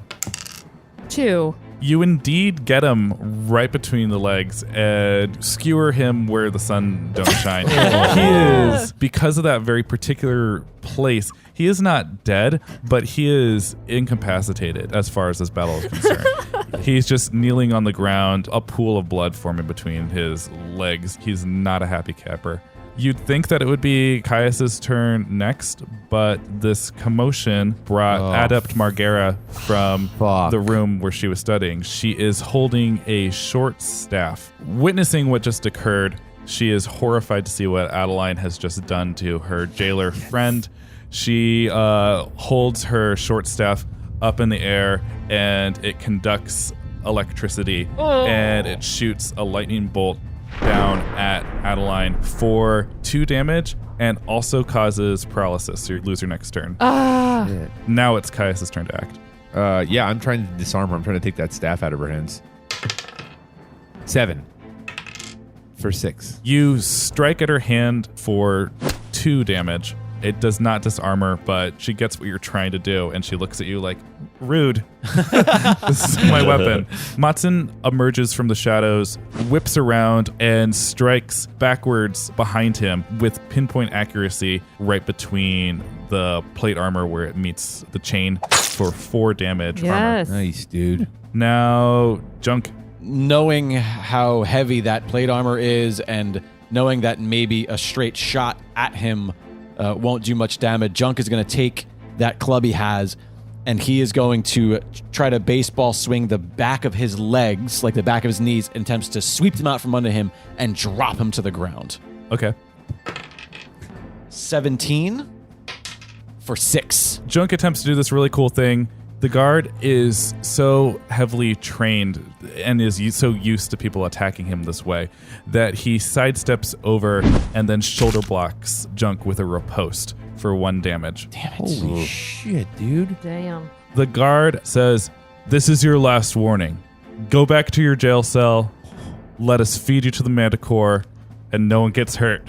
2. You indeed get him right between the legs and skewer him where the sun don't shine. He is, because of that very particular place, he is not dead, but he is incapacitated as far as this battle is concerned. He's just kneeling on the ground, a pool of blood forming between his legs. He's not a happy camper. You'd think that it would be Kaius' turn next, but this commotion brought Adept Margera from the room where she was studying. She is holding a short staff. Witnessing what just occurred, she is horrified to see what Adeline has just done to her jailer friend. She holds her short staff up in the air, and it conducts electricity, and it shoots a lightning bolt down at Adeline for 2 damage and also causes paralysis, so you lose your next turn. Now it's Kaius' turn to act. Yeah, I'm trying to disarm her. I'm trying to take that staff out of her hands. 7 for 6. You strike at her hand for 2 damage. It does not disarm her, but she gets what you're trying to do, and she looks at you like, rude. This is my weapon. Matsun emerges from the shadows, whips around, and strikes backwards behind him with pinpoint accuracy right between the plate armor where it meets the chain for 4 damage. Yes. Nice, dude. Now, Junk. Knowing how heavy that plate armor is and knowing that maybe a straight shot at him won't do much damage, Junk is going to take that club he has, and he is going to try to baseball swing the back of his legs, like the back of his knees, and attempts to sweep them out from under him and drop him to the ground. Okay. 17 for 6. Junk attempts to do this really cool thing. The guard is so heavily trained and is so used to people attacking him this way that he sidesteps over and then shoulder blocks Junk with a riposte for 1 damage. Damn it. Holy shit, dude. Damn. The guard says, "This is your last warning. Go back to your jail cell. Let us feed you to the manticore, and no one gets hurt."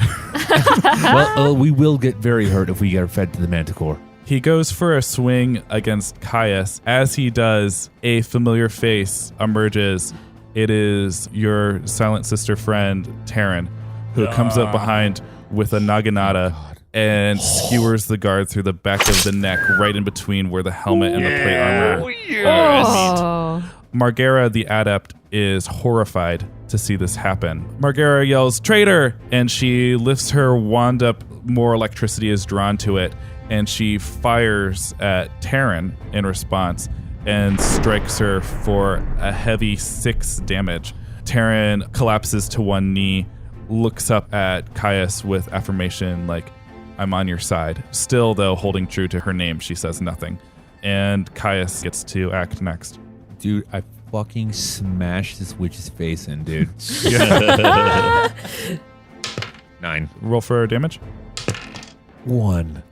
Well, we will get very hurt if we get fed to the manticore. He goes for a swing against Kaius. As he does, a familiar face emerges. It is your silent sister friend, Taryn, who comes up behind with a naginata and skewers the guard through the back of the neck, right in between where the helmet and the plate armor meet. Margera, the adept, is horrified to see this happen. Margera yells, "Traitor!" And she lifts her wand up. More electricity is drawn to it, and she fires at Taryn in response and strikes her for a heavy 6 damage. Taryn collapses to one knee, looks up at Kaius with affirmation like, "I'm on your side." Still, though, holding true to her name, she says nothing. And Kaius gets to act next. Dude, I fucking smashed this witch's face in, dude. 9. Roll for damage. 1.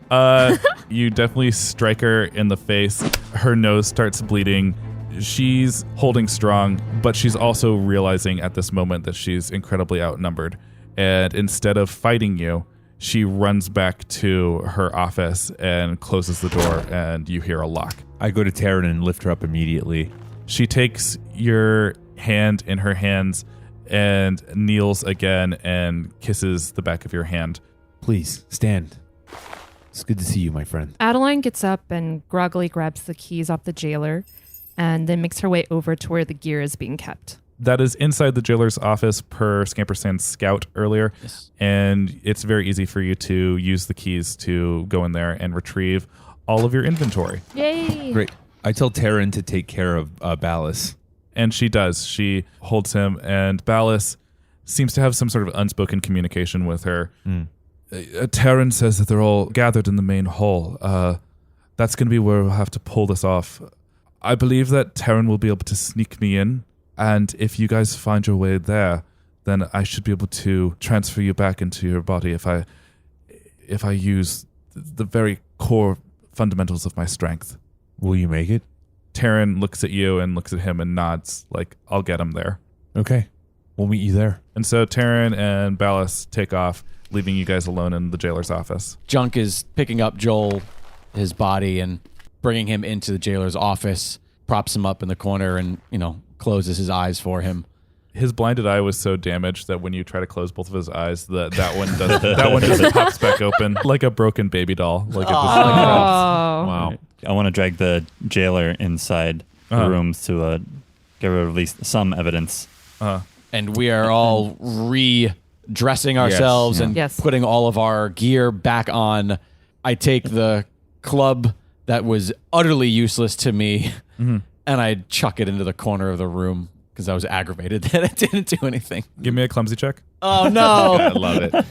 You definitely strike her in the face. Her nose starts bleeding. She's holding strong, but she's also realizing at this moment that she's incredibly outnumbered. And instead of fighting you, she runs back to her office and closes the door, and you hear a lock. I go to Taryn and lift her up immediately. She takes your hand in her hands and kneels again and kisses the back of your hand. Please, stand. It's good to see you, my friend. Adeline gets up and groggily grabs the keys off the jailer and then makes her way over to where the gear is being kept. That is inside the jailer's office per Scampersand's scout earlier. Yes. And it's very easy for you to use the keys to go in there and retrieve all of your inventory. Yay! Great. I tell Taryn to take care of Ballas. And she does. She holds him, and Ballas seems to have some sort of unspoken communication with her. Taryn says that they're all gathered in the main hall. That's going to be where we'll have to pull this off. I believe that Terran will be able to sneak me in, and if you guys find your way there, then I should be able to transfer you back into your body if I use the very core fundamentals of my strength. Will you make it? Terran looks at you and looks at him and nods, like, I'll get him there. Okay. We'll meet you there. And so Terran and Ballas take off, leaving you guys alone in the jailer's office. Junk is picking up Joel, his body, and bringing him into the jailer's office, props him up in the corner and, closes his eyes for him. His blinded eye was so damaged that when you try to close both of his eyes, that one just pops back open like a broken baby doll. Like it just Wow. I want to drag the jailer inside the rooms to get rid of at least some evidence. And we are all redressing ourselves and Yes. putting all of our gear back on. I take the club that was utterly useless to me and I chuck it into the corner of the room because I was aggravated that it didn't do anything. Give me a clumsy check. Oh, no. I love it.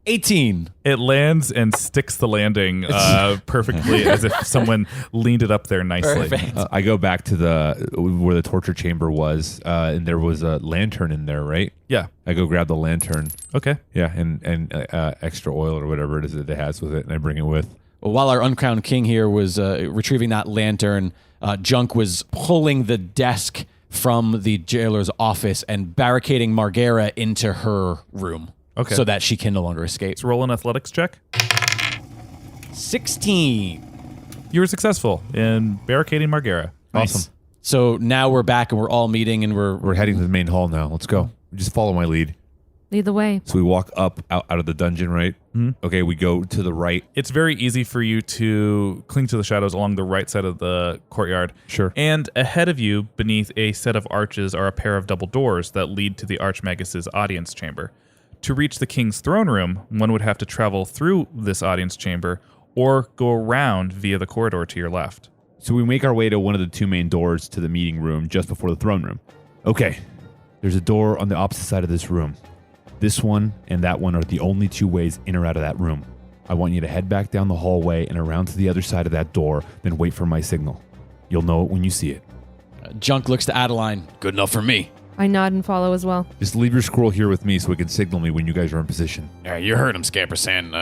18. It lands and sticks the landing perfectly as if someone leaned it up there nicely. Perfect. I go back to where the torture chamber was, and there was a lantern in there, right? Yeah. I go grab the lantern. Okay. Yeah, and extra oil or whatever it is that it has with it, and I bring it with. Well, while our uncrowned king here was retrieving that lantern, Junk was pulling the desk from the jailer's office and barricading Margera into her room. Okay. So that she can no longer escape. Let's roll an athletics check. 16. You were successful in barricading Margera. Awesome. So now we're back and we're all meeting and We're heading to the main hall now. Let's go. Just follow my lead. Lead the way. So we walk up out of the dungeon, right? Mm-hmm. Okay, we go to the right. It's very easy for you to cling to the shadows along the right side of the courtyard. Sure. And ahead of you, beneath a set of arches, are a pair of double doors that lead to the Archmagus's audience chamber. To reach the king's throne room, one would have to travel through this audience chamber or go around via the corridor to your left. So we make our way to one of the two main doors to the meeting room just before the throne room. Okay, there's a door on the opposite side of this room. This one and that one are the only two ways in or out of that room. I want you to head back down the hallway and around to the other side of that door, then wait for my signal. You'll know it when you see it. Junk looks to Adeline. Good enough for me. I nod and follow as well. Just leave your scroll here with me so it can signal me when you guys are in position. Yeah, you heard him, Scamper saying,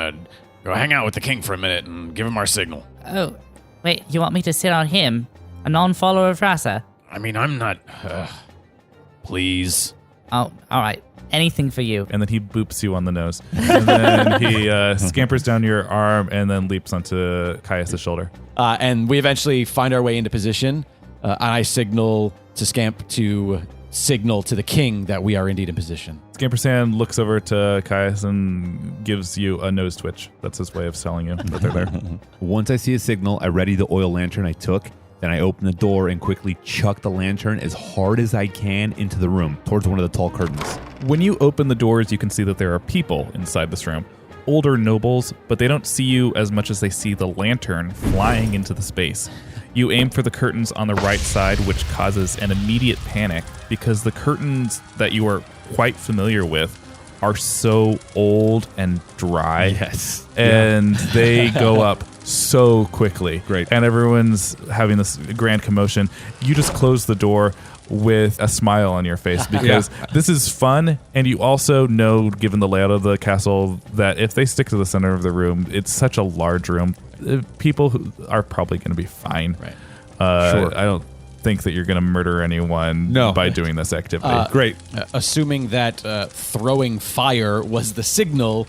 go hang out with the king for a minute and give him our signal. Oh, wait, you want me to sit on him? A non-follower of Rasa? I mean, I'm not... please. Oh, all right. Anything for you. And then he boops you on the nose. And then he scampers down your arm and then leaps onto Kaius' shoulder. And we eventually find our way into position. And I signal to Scamp to signal to the king that we are indeed in position. Scampersan looks over to Kaius and gives you a nose twitch. That's his way of telling you that they're there. Once I see a signal, I ready the oil lantern I took. Then I open the door and quickly chuck the lantern as hard as I can into the room, towards one of the tall curtains. When you open the doors, you can see that there are people inside this room. Older nobles, but they don't see you as much as they see the lantern flying into the space. You aim for the curtains on the right side, which causes an immediate panic because the curtains that you are quite familiar with are so old and dry. Yes. And they go up so quickly. Great. And everyone's having this grand commotion. You just close the door with a smile on your face because this is fun, and you also know, given the layout of the castle, that if they stick to the center of the room, it's such a large room. People who are probably going to be fine. Right. Sure. I don't think that you're going to murder anyone by doing this activity. Great. Assuming that throwing fire was the signal,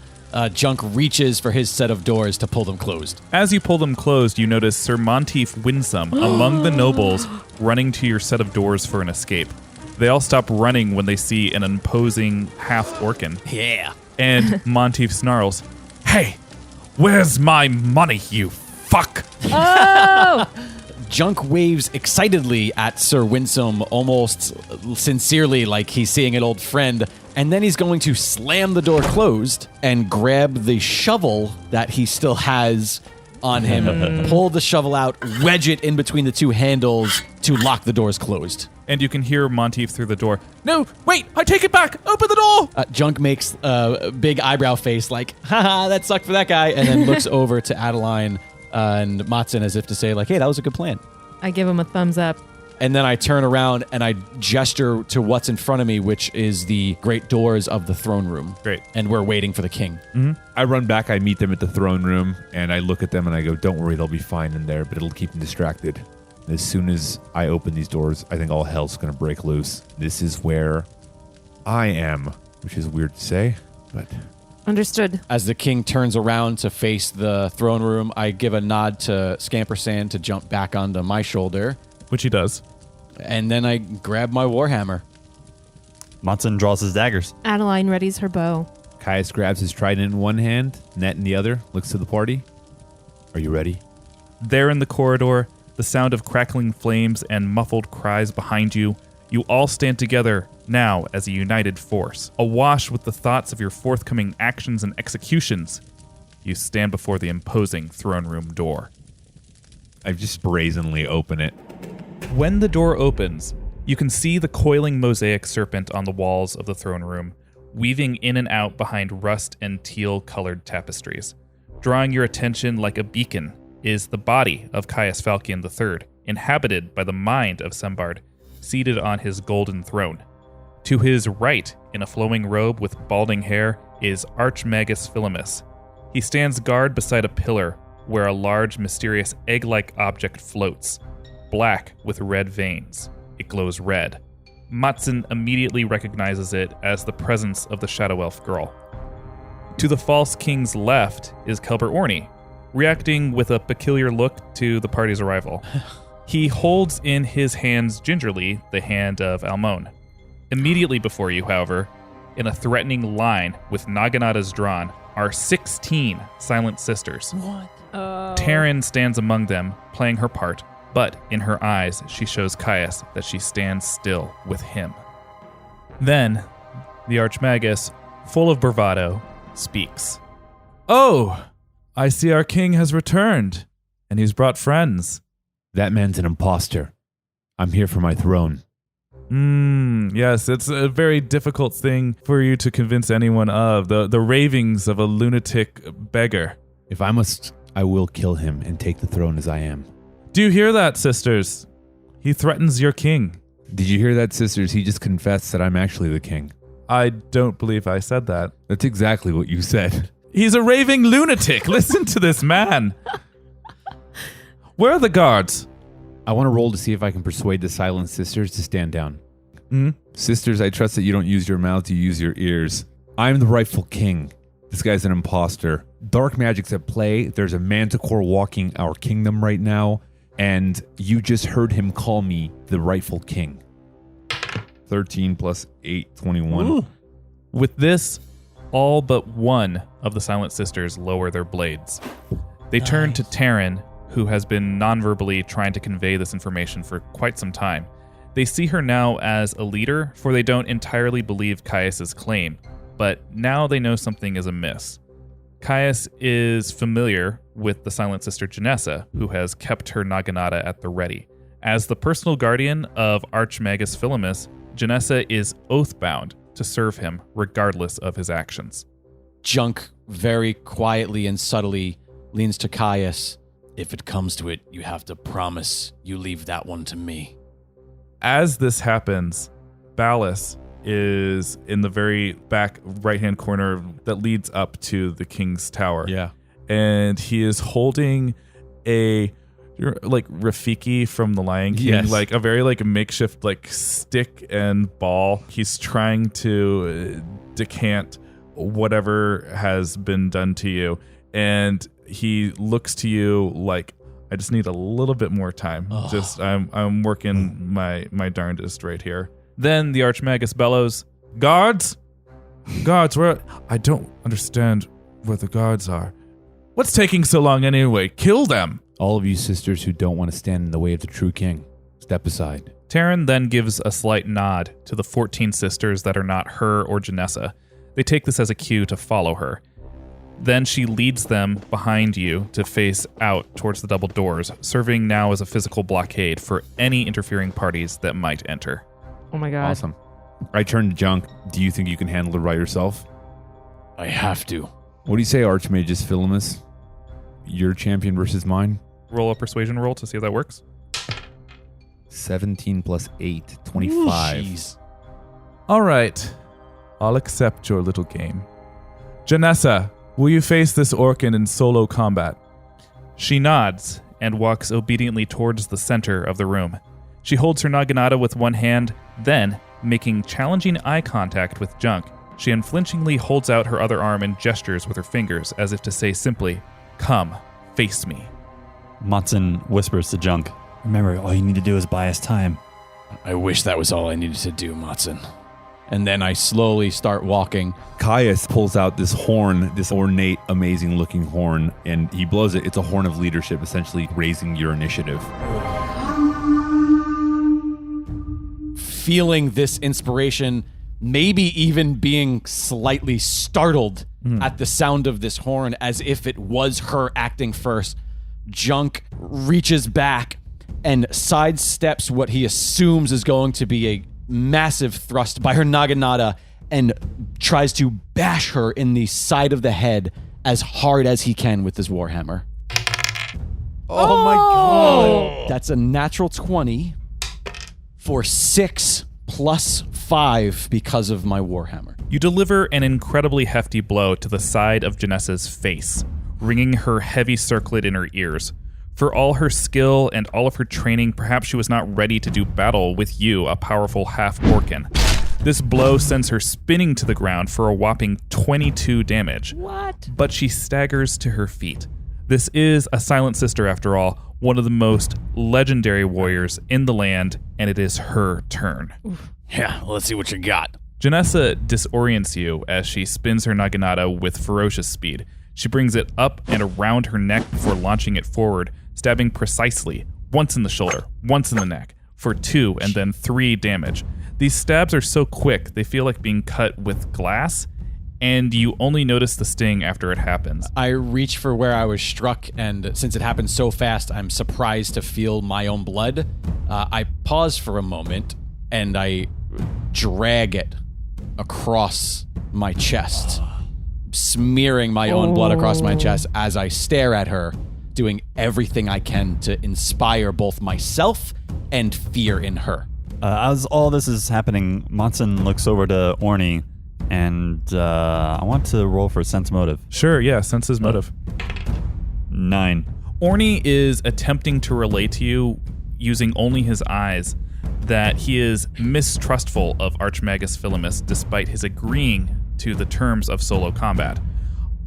Junk reaches for his set of doors to pull them closed. As you pull them closed, you notice Sir Monteith Winsome among the nobles running to your set of doors for an escape. They all stop running when they see an imposing half-orcan. Yeah. And Monteith snarls, "Hey, where's my money, you fuck?" Oh! Junk waves excitedly at Sir Winsome, almost sincerely like he's seeing an old friend, and then he's going to slam the door closed and grab the shovel that he still has on him, pull the shovel out, wedge it in between the two handles to lock the doors closed. And you can hear Monteith through the door. "No, wait, I take it back. Open the door." Junk makes a big eyebrow face like, haha, that sucked for that guy, and then looks over to Adeline and Matson as if to say, like, hey, that was a good plan. I give him a thumbs up. And then I turn around and I gesture to what's in front of me, which is the great doors of the throne room. Great. And we're waiting for the king. I run back, I meet them at the throne room, and I look at them and I go, don't worry, they'll be fine in there, but it'll keep them distracted. As soon as I open these doors, I think all hell's going to break loose. This is where I am, which is weird to say, but... Understood. As the king turns around to face the throne room, I give a nod to Scamper to jump back onto my shoulder. Which he does. And then I grab my warhammer. Matson draws his daggers. Adeline readies her bow. Kaius grabs his trident in one hand, net in the other, looks to the party. Are you ready? There in the corridor, the sound of crackling flames and muffled cries behind you, you all stand together now as a united force. Awash with the thoughts of your forthcoming actions and executions, you stand before the imposing throne room door. I just brazenly open it. When the door opens, you can see the coiling mosaic serpent on the walls of the throne room, weaving in and out behind rust and teal-colored tapestries. Drawing your attention like a beacon is the body of Kaius Falchion III, inhabited by the mind of Sembard, seated on his golden throne. To his right, in a flowing robe with balding hair, is Archmagus Philemus. He stands guard beside a pillar where a large, mysterious egg-like object floats, black with red veins. It glows red. Matson immediately recognizes it as the presence of the Shadow Elf girl. To the false king's left is Kelber Orny, reacting with a peculiar look to the party's arrival. He holds in his hands gingerly the hand of Almon. Immediately before you, however, in a threatening line with naganatas drawn, are 16 silent sisters. What? Taryn stands among them, playing her part, but in her eyes she shows Kaius that she stands still with him. Then, the Archmagus, full of bravado, speaks. "Oh, I see our king has returned, and he's brought friends." That man's an impostor. I'm here for my throne. Yes, it's a very difficult thing for you to convince anyone of, the ravings of a lunatic beggar. If I must, I will kill him and take the throne as I am. Do you hear that, sisters? He threatens your king. Did you hear that, sisters? He just confessed that I'm actually the king. I don't believe I said that. That's exactly what you said. He's a raving lunatic. Listen to this man. Where are the guards? I want to roll to see if I can persuade the silent sisters to stand down. Sisters, I trust that you don't use your mouth, you use your ears. I'm the rightful king. This guy's an imposter. Dark magic's at play. There's a manticore walking our kingdom right now, and you just heard him call me the rightful king. 13 plus 8, 21. Ooh. With this, all but one of the silent sisters lower their blades. They turn to Taryn, who has been non-verbally trying to convey this information for quite some time. They see her now as a leader, for they don't entirely believe Kaius's claim, but now they know something is amiss. Kaius is familiar with the silent sister Janessa, who has kept her naginata at the ready. As the personal guardian of Archmagus Philemus, Janessa is oath-bound to serve him regardless of his actions. Junk very quietly and subtly leans to Kaius. If it comes to it, you have to promise you leave that one to me. As this happens, Ballas is in the very back right-hand corner that leads up to the king's tower. Yeah. And he is holding a like Rafiki from the Lion King, Yes. like a very like makeshift like stick and ball. He's trying to decant whatever has been done to you, and he looks to you like, I just need a little bit more time. Just I'm working my darndest right here. Then the Archmagus bellows, "Guards! Guards, where? I don't understand where the guards are. What's taking so long anyway? Kill them!" All of you sisters who don't want to stand in the way of the true king, step aside. Taryn then gives a slight nod to the 14 sisters that are not her or Janessa. They take this as a cue to follow her. Then she leads them behind you to face out towards the double doors, serving now as a physical blockade for any interfering parties that might enter. Oh my god. Awesome. I turn to Junk. Do you think you can handle it by yourself? I have to. What do you say, Archmagus Philemus? Your champion versus mine? Roll a persuasion roll to see if that works. 17 plus 8, 25. Jeez. All right. I'll accept your little game. Janessa, will you face this Orkin in solo combat? She nods and walks obediently towards the center of the room. She holds her naginata with one hand, then, making challenging eye contact with Junk, she unflinchingly holds out her other arm and gestures with her fingers as if to say simply, "Come, face me." Matson whispers to Junk, "Remember, all you need to do is buy us time." I wish that was all I needed to do, Matson. And then I slowly start walking. Kaius pulls out this horn, this ornate, amazing-looking horn, and he blows it. It's a horn of leadership, essentially raising your initiative. Feeling this inspiration, maybe even being slightly startled at the sound of this horn as if it was her acting first, Junk reaches back and sidesteps what he assumes is going to be a massive thrust by her naginata and tries to bash her in the side of the head as hard as he can with his warhammer. Oh my god! That's a natural 20 for 6 plus 5 because of my warhammer. You deliver an incredibly hefty blow to the side of Janessa's face, ringing her heavy circlet in her ears. For all her skill and all of her training, perhaps she was not ready to do battle with you, a powerful half-orcan. This blow sends her spinning to the ground for a whopping 22 damage. What? But she staggers to her feet. This is a Silent Sister, after all, one of the most legendary warriors in the land, and it is her turn. Yeah, let's see what you got. Janessa disorients you as she spins her naginata with ferocious speed. She brings it up and around her neck before launching it forward, stabbing precisely, once in the shoulder, once in the neck, for 2 and then 3 damage. These stabs are so quick, they feel like being cut with glass, and you only notice the sting after it happens. I reach for where I was struck, and since it happened so fast, I'm surprised to feel my own blood. I pause for a moment, and I drag it across my chest, smearing my own blood across my chest as I stare at her, doing everything I can to inspire both myself and fear in her. As all this is happening, Matson looks over to Orny, and I want to roll for sense motive. Sure, yeah, sense his motive. 9. Orny is attempting to relay to you, using only his eyes, that he is mistrustful of Archmagus Philemus despite his agreeing to the terms of solo combat.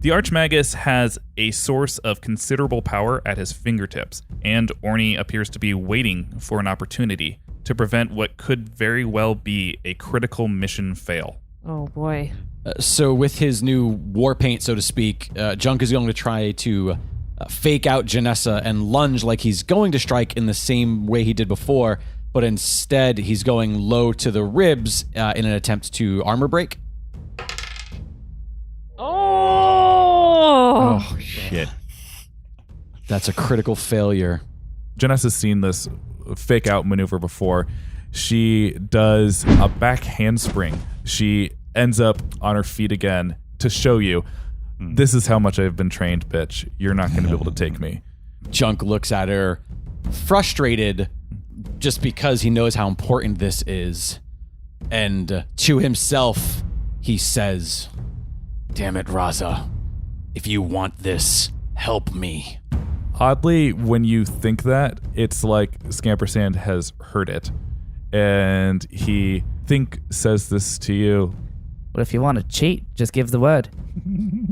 The Archmagus has a source of considerable power at his fingertips, and Orny appears to be waiting for an opportunity to prevent what could very well be a critical mission fail. Oh boy. So with his new war paint, so to speak, Junk is going to try to fake out Janessa and lunge like he's going to strike in the same way he did before, but instead he's going low to the ribs in an attempt to armor break. Oh! Shit. That's a critical failure. Janessa's seen this fake out maneuver before. She does a back handspring. She ends up on her feet again to show you, this is how much I've been trained, bitch. You're not going to be able to take me. Junk looks at her, frustrated just because he knows how important this is. And to himself, he says, "Damn it, Raza. If you want this, help me." Oddly, when you think that, it's like Scamper Sand has heard it. And he says this to you. Well, if you want to cheat, just give the word.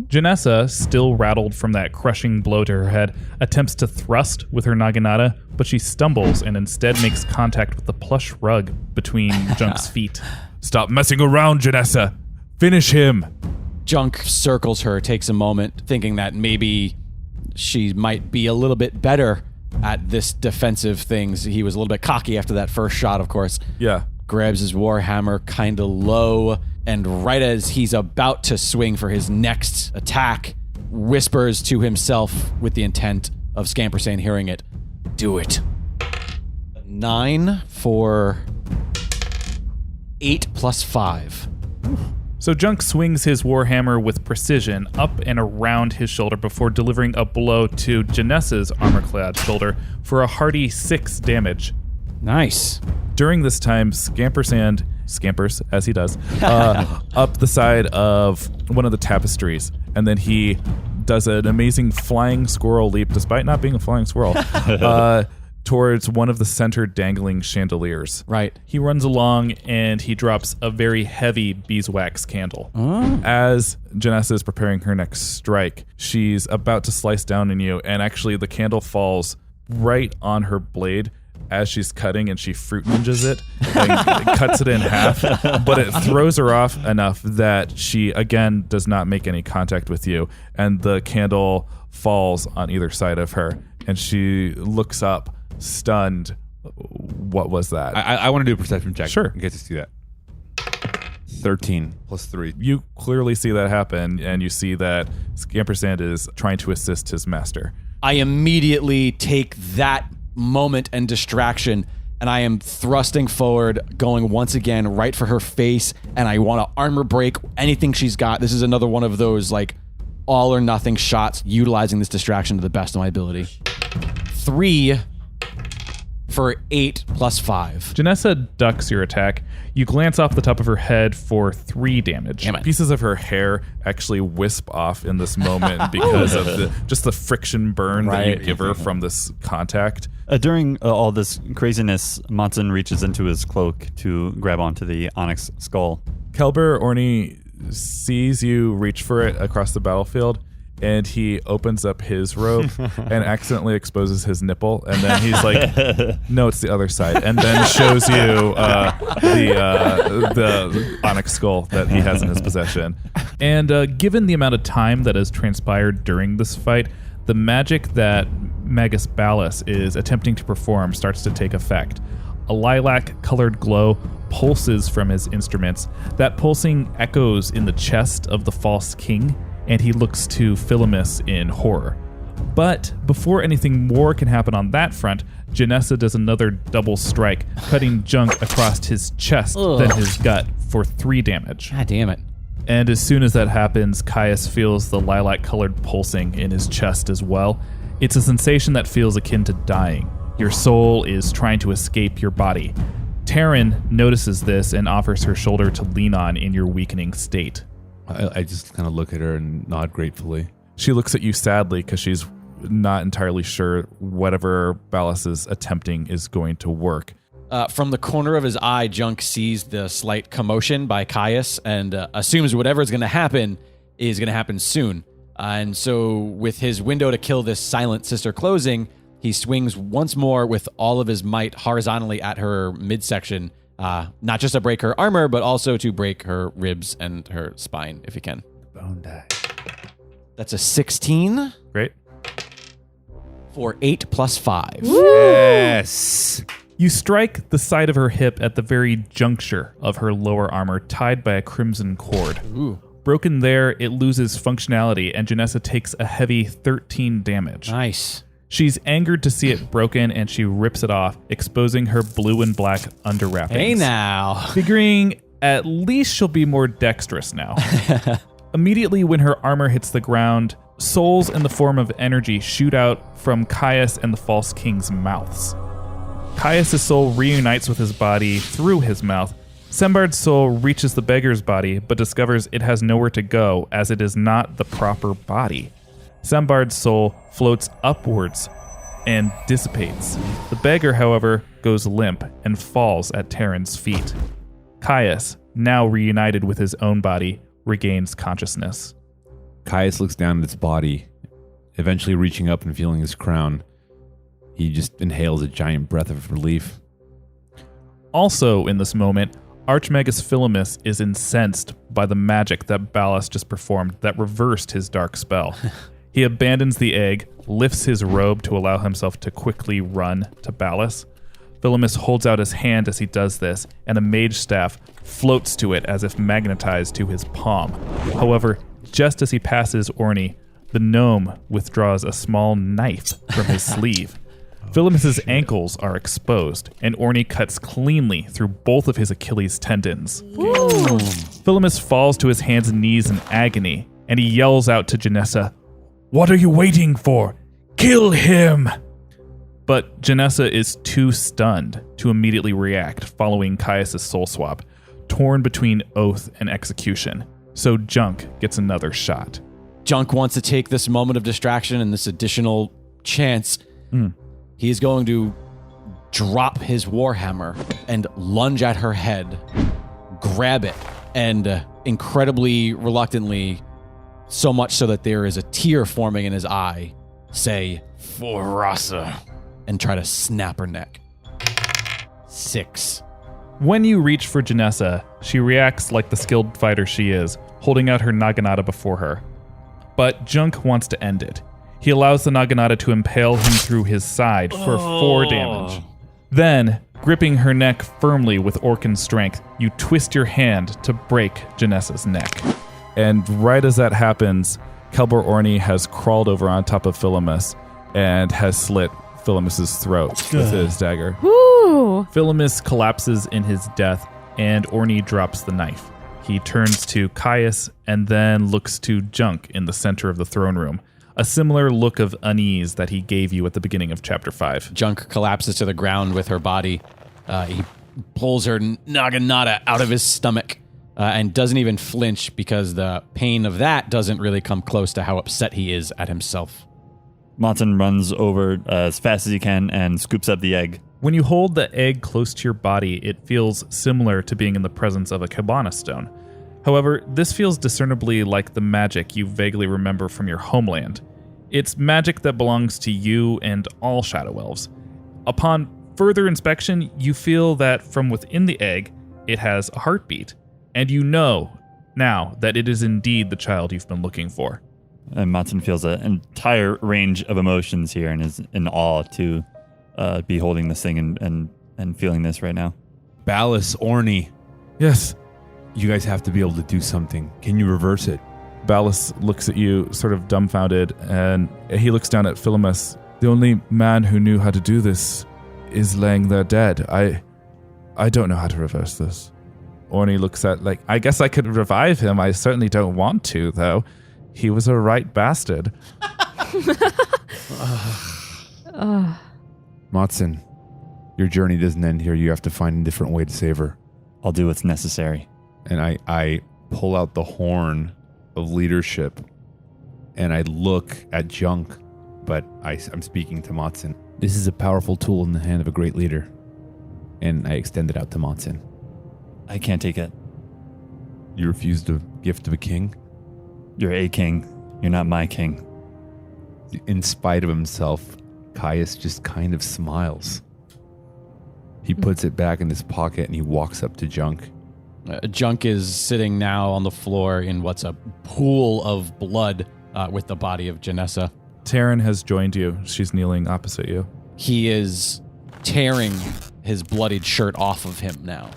Janessa, still rattled from that crushing blow to her head, attempts to thrust with her naginata, but she stumbles and instead makes contact with the plush rug between Junk's feet. Stop messing around, Janessa! Finish him! Junk circles her, takes a moment, thinking that maybe she might be a little bit better at this defensive things. He was a little bit cocky after that first shot, of course. Yeah. Grabs his warhammer kind of low, and right as he's about to swing for his next attack, whispers to himself with the intent of Scamper saying, hearing it, "Do it." 9 for 8 plus 5. So Junk swings his warhammer with precision up and around his shoulder before delivering a blow to Janessa's armor-clad shoulder for a hearty 6 damage. Nice. During this time, Scampersand scampers, as he does, up the side of one of the tapestries. And then he does an amazing flying squirrel leap, despite not being a flying squirrel, towards one of the center dangling chandeliers. Right. He runs along and he drops a very heavy beeswax candle. As Janessa is preparing her next strike, she's about to slice down on you, and actually the candle falls right on her blade as she's cutting, and she fruit ninjas it and cuts it in half, but it throws her off enough that she again does not make any contact with you, and the candle falls on either side of her, and she looks up stunned. What was that? I want to do a perception check. Sure. In case you see that. 13 plus 3. You clearly see that happen, and you see that Scampersand is trying to assist his master. I immediately take that moment and distraction, and I am thrusting forward, going once again right for her face, and I want to armor break anything she's got. This is another one of those like all or nothing shots, utilizing this distraction to the best of my ability. 3 for 8 plus 5. Janessa ducks your attack. You glance off the top of her head for 3 damage. Damn it. Pieces of her hair actually wisp off in this moment because of just the friction burn that you give her from this contact. During all this craziness, Monson reaches into his cloak to grab onto the onyx skull. Kelber Orny sees you reach for it across the battlefield, and he opens up his robe and accidentally exposes his nipple, and then he's like, no, it's the other side, and then shows you the onyx skull that he has in his possession. And given the amount of time that has transpired during this fight, the magic that Magus Ballas is attempting to perform starts to take effect. A lilac-colored glow pulses from his instruments. That pulsing echoes in the chest of the false king, and he looks to Philemus in horror. But before anything more can happen on that front, Janessa does another double strike, cutting junk across his chest, then his gut, for 3 damage. God damn it. And as soon as that happens, Kaius feels the lilac-colored pulsing in his chest as well. It's a sensation that feels akin to dying. Your soul is trying to escape your body. Taryn notices this and offers her shoulder to lean on in your weakening state. I just kind of look at her and nod gratefully. She looks at you sadly because she's not entirely sure whatever Ballas is attempting is going to work. From the corner of his eye, Junk sees the slight commotion by Kaius and assumes whatever is going to happen is going to happen soon. And so with his window to kill this silent sister closing, he swings once more with all of his might horizontally at her midsection, not just to break her armor, but also to break her ribs and her spine, if he can. Bone die. That's a 16 Great. for 8 plus 5. Yes. You strike the side of her hip at the very juncture of her lower armor, tied by a crimson cord. Ooh. Broken there, it loses functionality, and Janessa takes a heavy 13 damage. Nice. She's angered to see it broken, and she rips it off, exposing her blue and black underwrappings. Hey now. Figuring at least she'll be more dexterous now. Immediately when her armor hits the ground, souls in the form of energy shoot out from Kaius and the false king's mouths. Kaius' soul reunites with his body through his mouth. Sembard's soul reaches the beggar's body, but discovers it has nowhere to go, as it is not the proper body. Sembard's soul floats upwards and dissipates. The beggar, however, goes limp and falls at Taryn's feet. Kaius, now reunited with his own body, regains consciousness. Kaius looks down at its body, eventually reaching up and feeling his crown. He just inhales a giant breath of relief. Also in this moment, Archmagus Philemus is incensed by the magic that Ballas just performed that reversed his dark spell. He abandons the egg, lifts his robe to allow himself to quickly run to Ballas. Philemus holds out his hand as he does this, and a mage staff floats to it as if magnetized to his palm. However, just as he passes Orny, the gnome withdraws a small knife from his sleeve. Philemus's ankles are exposed, and Orny cuts cleanly through both of his Achilles tendons. Philemus falls to his hands and knees in agony, and he yells out to Janessa, "What are you waiting for? Kill him!" But Janessa is too stunned to immediately react following Kaius' soul swap, torn between oath and execution. So Junk gets another shot. Junk wants to take this moment of distraction and this additional chance. He's going to drop his warhammer and lunge at her head, grab it, and incredibly reluctantly, so much so that there is a tear forming in his eye, say, "For Rasa," and try to snap her neck. 6. When you reach for Janessa, she reacts like the skilled fighter she is, holding out her naginata before her. But Junk wants to end it. He allows the naginata to impale him through his side for 4 damage. Then, gripping her neck firmly with Orcan strength, you twist your hand to break Janessa's neck. And right as that happens, Kelber Orny has crawled over on top of Philemus and has slit Philemus's throat with his dagger. Woo! Philemus collapses in his death, and Orny drops the knife. He turns to Kaius and then looks to Junk in the center of the throne room, a similar look of unease that he gave you at the beginning of Chapter 5. Junk collapses to the ground with her body. He pulls her naginata out of his stomach and doesn't even flinch because the pain of that doesn't really come close to how upset he is at himself. Monson runs over as fast as he can and scoops up the egg. When you hold the egg close to your body, it feels similar to being in the presence of a Cabana stone. However, this feels discernibly like the magic you vaguely remember from your homeland. It's magic that belongs to you and all Shadow Elves. Upon further inspection, you feel that from within the egg, it has a heartbeat, and you know now that it is indeed the child you've been looking for. And Monson feels an entire range of emotions here and is in awe to be holding this thing and feeling this right now. Ballas, Orny, Yes. you guys have to be able to do something. Can you reverse it? Ballas looks at you sort of dumbfounded, and he looks down at Philemus. The only man who knew how to do this is laying there dead. I don't know how to reverse this. Orny looks at, I guess I could revive him. I certainly don't want to, though. He was a right bastard. Matson, your journey doesn't end here. You have to find a different way to save her. I'll do what's necessary. And I pull out the horn of leadership, and I look at Junk, but I'm speaking to Matson. This is a powerful tool in the hand of a great leader. And I extend it out to Matson. I can't take it. You refused the gift of a king? You're a king. You're not my king. In spite of himself, Kaius just kind of smiles. He puts it back in his pocket and he walks up to Junk. Junk is sitting now on the floor in what's a pool of blood with the body of Janessa. Taryn has joined you. She's kneeling opposite you. He is tearing his bloodied shirt off of him now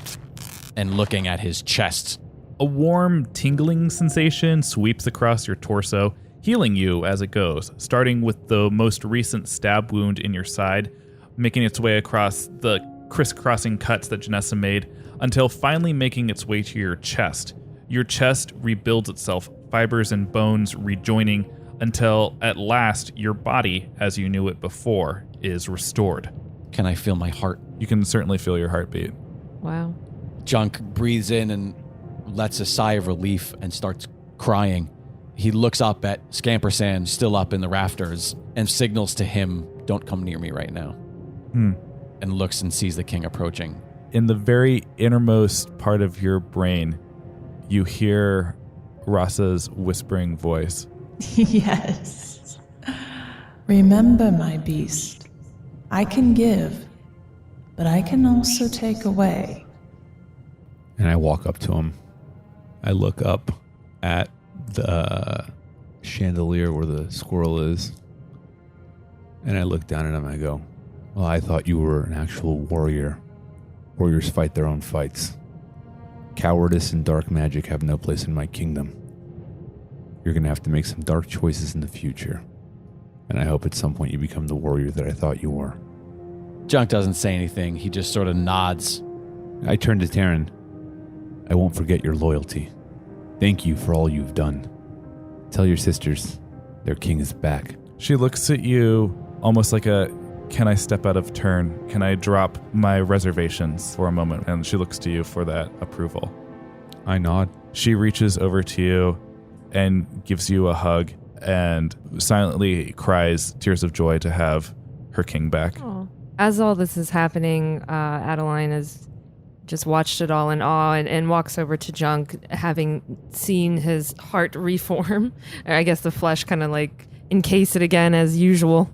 and looking at his chest. A warm, tingling sensation sweeps across your torso, healing you as it goes, starting with the most recent stab wound in your side, making its way across the crisscrossing cuts that Janessa made, until finally making its way to your chest. Your chest rebuilds itself, fibers and bones rejoining, until at last your body, as you knew it before, is restored. Can I feel my heart? You can certainly feel your heartbeat. Wow. Junk breathes in and lets a sigh of relief and starts crying. He looks up at Scamper Sand, still up in the rafters, and signals to him, "Don't come near me right now." And looks and sees the king approaching. In the very innermost part of your brain, you hear Rasa's whispering voice. Yes. Remember, my beast, I can give, but I can also take away. And I walk up to him. I look up at the chandelier where the squirrel is. And I look down at him and I go, well, I thought you were an actual warrior. Warriors fight their own fights. Cowardice and dark magic have no place in my kingdom. You're going to have to make some dark choices in the future. And I hope at some point you become the warrior that I thought you were. Junk doesn't say anything. He just sort of nods. I turn to Taryn. I won't forget your loyalty. Thank you for all you've done. Tell your sisters their king is back. She looks at you almost like a can I step out of turn? Can I drop my reservations for a moment? And she looks to you for that approval. I nod. She reaches over to you and gives you a hug and silently cries tears of joy to have her king back. Aw. As all this is happening, Adeline has just watched it all in awe and walks over to Junk, having seen his heart reform. I guess the flesh kind of like encase it again as usual,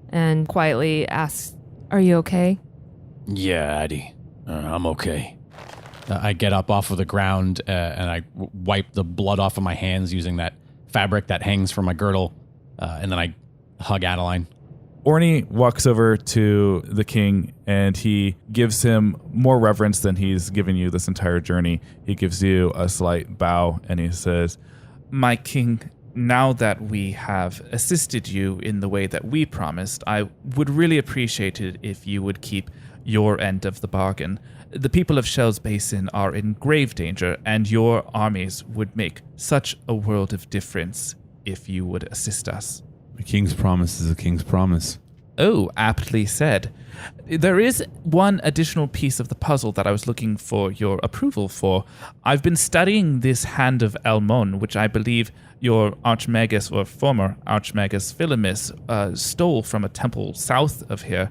and quietly asks, "Are you okay?" Yeah, Addie. I'm okay. I get up off of the ground and I wipe the blood off of my hands using that fabric that hangs from my girdle, and then I hug Adeline. Orny walks over to the king and he gives him more reverence than he's given you this entire journey. He gives you a slight bow and he says, "My king, now that we have assisted you in the way that we promised, I would really appreciate it if you would keep your end of the bargain. The people of Shell's Basin are in grave danger, and your armies would make such a world of difference if you would assist us." A king's promise is a king's promise. Oh, aptly said. There is one additional piece of the puzzle that I was looking for your approval for. I've been studying this Hand of Elmon, which I believe your Archmagus, or former Archmagus Philemus, stole from a temple south of here.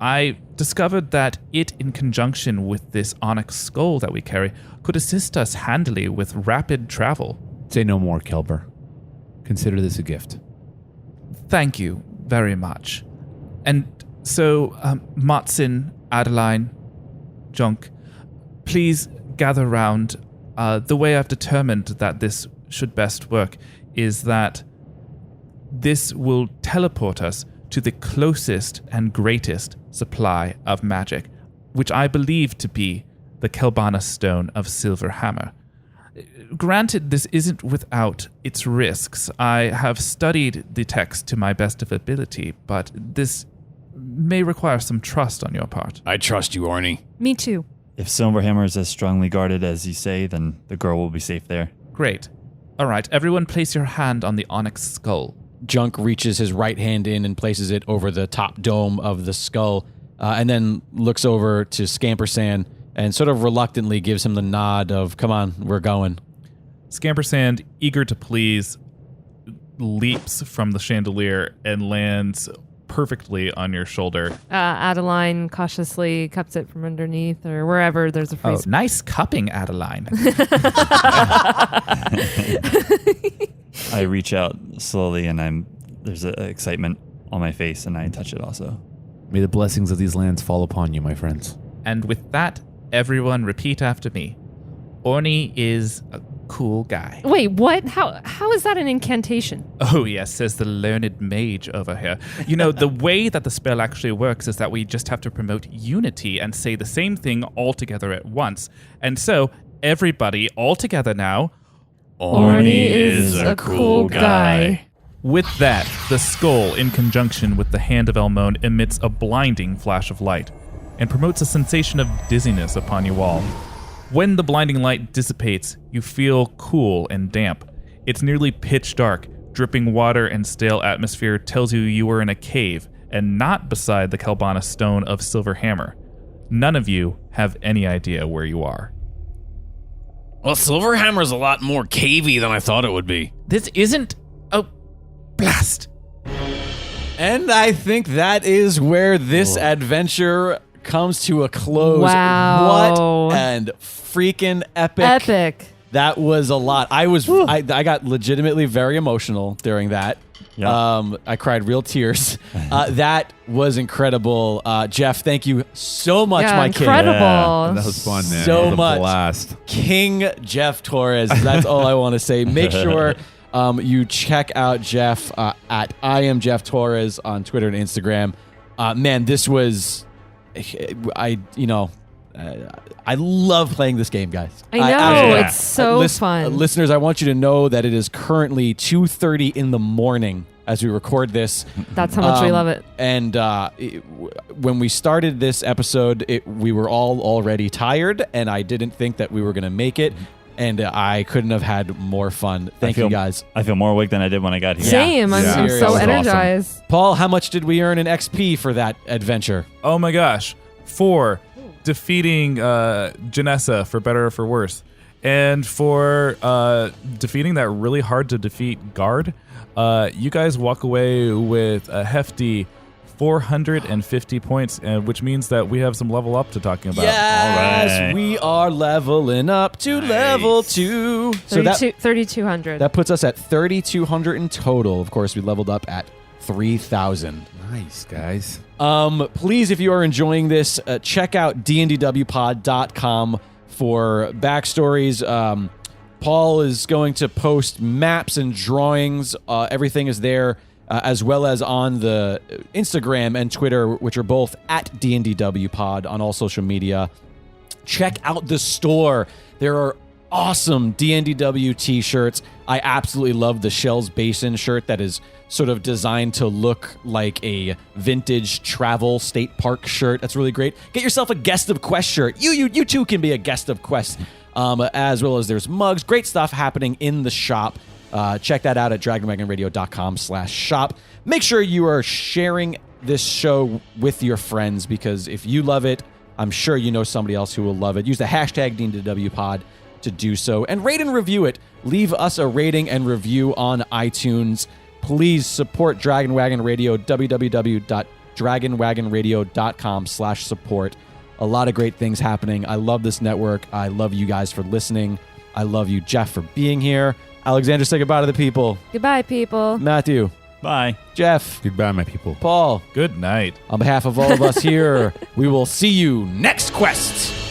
I discovered that it, in conjunction with this onyx skull that we carry, could assist us handily with rapid travel. Say no more, Kelber. Consider this a gift. Thank you very much. And so, Matsin, Adeline, Junk, please gather round. The way I've determined that this should best work is that this will teleport us to the closest and greatest supply of magic, which I believe to be the Kelbana Stone of Silver Hammer. Granted, this isn't without its risks. I have studied the text to my best of ability, but this may require some trust on your part. I trust you, Orny. Me too. If Silverhammer is as strongly guarded as you say, then the girl will be safe there. Great. All right, everyone place your hand on the onyx skull. Junk reaches his right hand in and places it over the top dome of the skull, and then looks over to Scamper and sort of reluctantly gives him the nod of, "Come on, we're going." Scampersand, eager to please, leaps from the chandelier and lands perfectly on your shoulder. Adeline cautiously cups it from underneath or wherever there's a free space. Nice cupping, Adeline. I reach out slowly and there's an excitement on my face and I touch it also. May the blessings of these lands fall upon you, my friends. And with that, everyone repeat after me. Orny is a cool guy. Wait, what? How is that an incantation? Oh, yes, says the learned mage over here. You know, the way that the spell actually works is that we just have to promote unity and say the same thing all together at once. And so, everybody all together now. Orny is a cool guy. With that, the skull, in conjunction with the Hand of Elmon, emits a blinding flash of light and promotes a sensation of dizziness upon you all. When the blinding light dissipates, you feel cool and damp. It's nearly pitch dark. Dripping water and stale atmosphere tells you are in a cave and not beside the Kelbana Stone of Silver Hammer. None of you have any idea where you are. Well, Silver Hammer's a lot more cavey than I thought it would be. This isn't a blast. And I think that is where this adventure comes to a close. Wow. What and freaking epic. Epic. That was a lot. I got legitimately very emotional during that. Yeah. I cried real tears. That was incredible. Jeff, thank you so much, my king. Incredible. Yeah, That was fun, man. So That was a much. blast. King Jeff Torres. That's all I want to say. Make sure you check out Jeff at I am Jeff Torres on Twitter and Instagram. Man, this was... I love playing this game, guys. I know, it's so fun. Listeners, I want you to know that it is currently 2:30 in the morning as we record this. That's how much we love it. And when we started this episode, we were all already tired, and I didn't think that we were going to make it. and I couldn't have had more fun. Thank you guys. I feel more awake than I did when I got here. Same. I'm Seriously. so That was energized. Paul, how much did we earn in XP for that adventure? Oh my gosh. 4, defeating Janessa for better or for worse. And for defeating that really hard to defeat guard, you guys walk away with a hefty 450 points, which means that we have some level up to talking about. Yes, All right. we are leveling up to level 2. So that 3,200. That puts us at 3,200 in total. Of course, we leveled up at 3,000. Nice, guys. Please, if you are enjoying this, check out dndwpod.com for backstories. Paul is going to post maps and drawings. Everything is there, as well as on the Instagram and Twitter, which are both at D&DW on all social media. Check out the store. There are awesome D&DW t-shirts. I absolutely love the Shell's Basin shirt that is sort of designed to look like a vintage travel state park shirt. That's really great. Get yourself a Guest of Quest shirt. You too can be a Guest of Quest. As well as there's mugs. Great stuff happening in the shop. Check that out at dragonwagonradio.com/shop. Make sure you are sharing this show with your friends, because if you love it, I'm sure you know somebody else who will love it. Use the hashtag D&DWPod to do so, and rate and review it. Leave us a rating and review on iTunes. Please support Dragon Wagon Radio, www.dragonwagonradio.com/support. A lot of great things happening. I love this network. I love you guys for listening. I love you, Jeff, for being here. Alexander, say goodbye to the people. Goodbye, people. Matthew. Bye. Jeff. Goodbye, my people. Paul. Good night. On behalf of all of us here, we will see you next quest.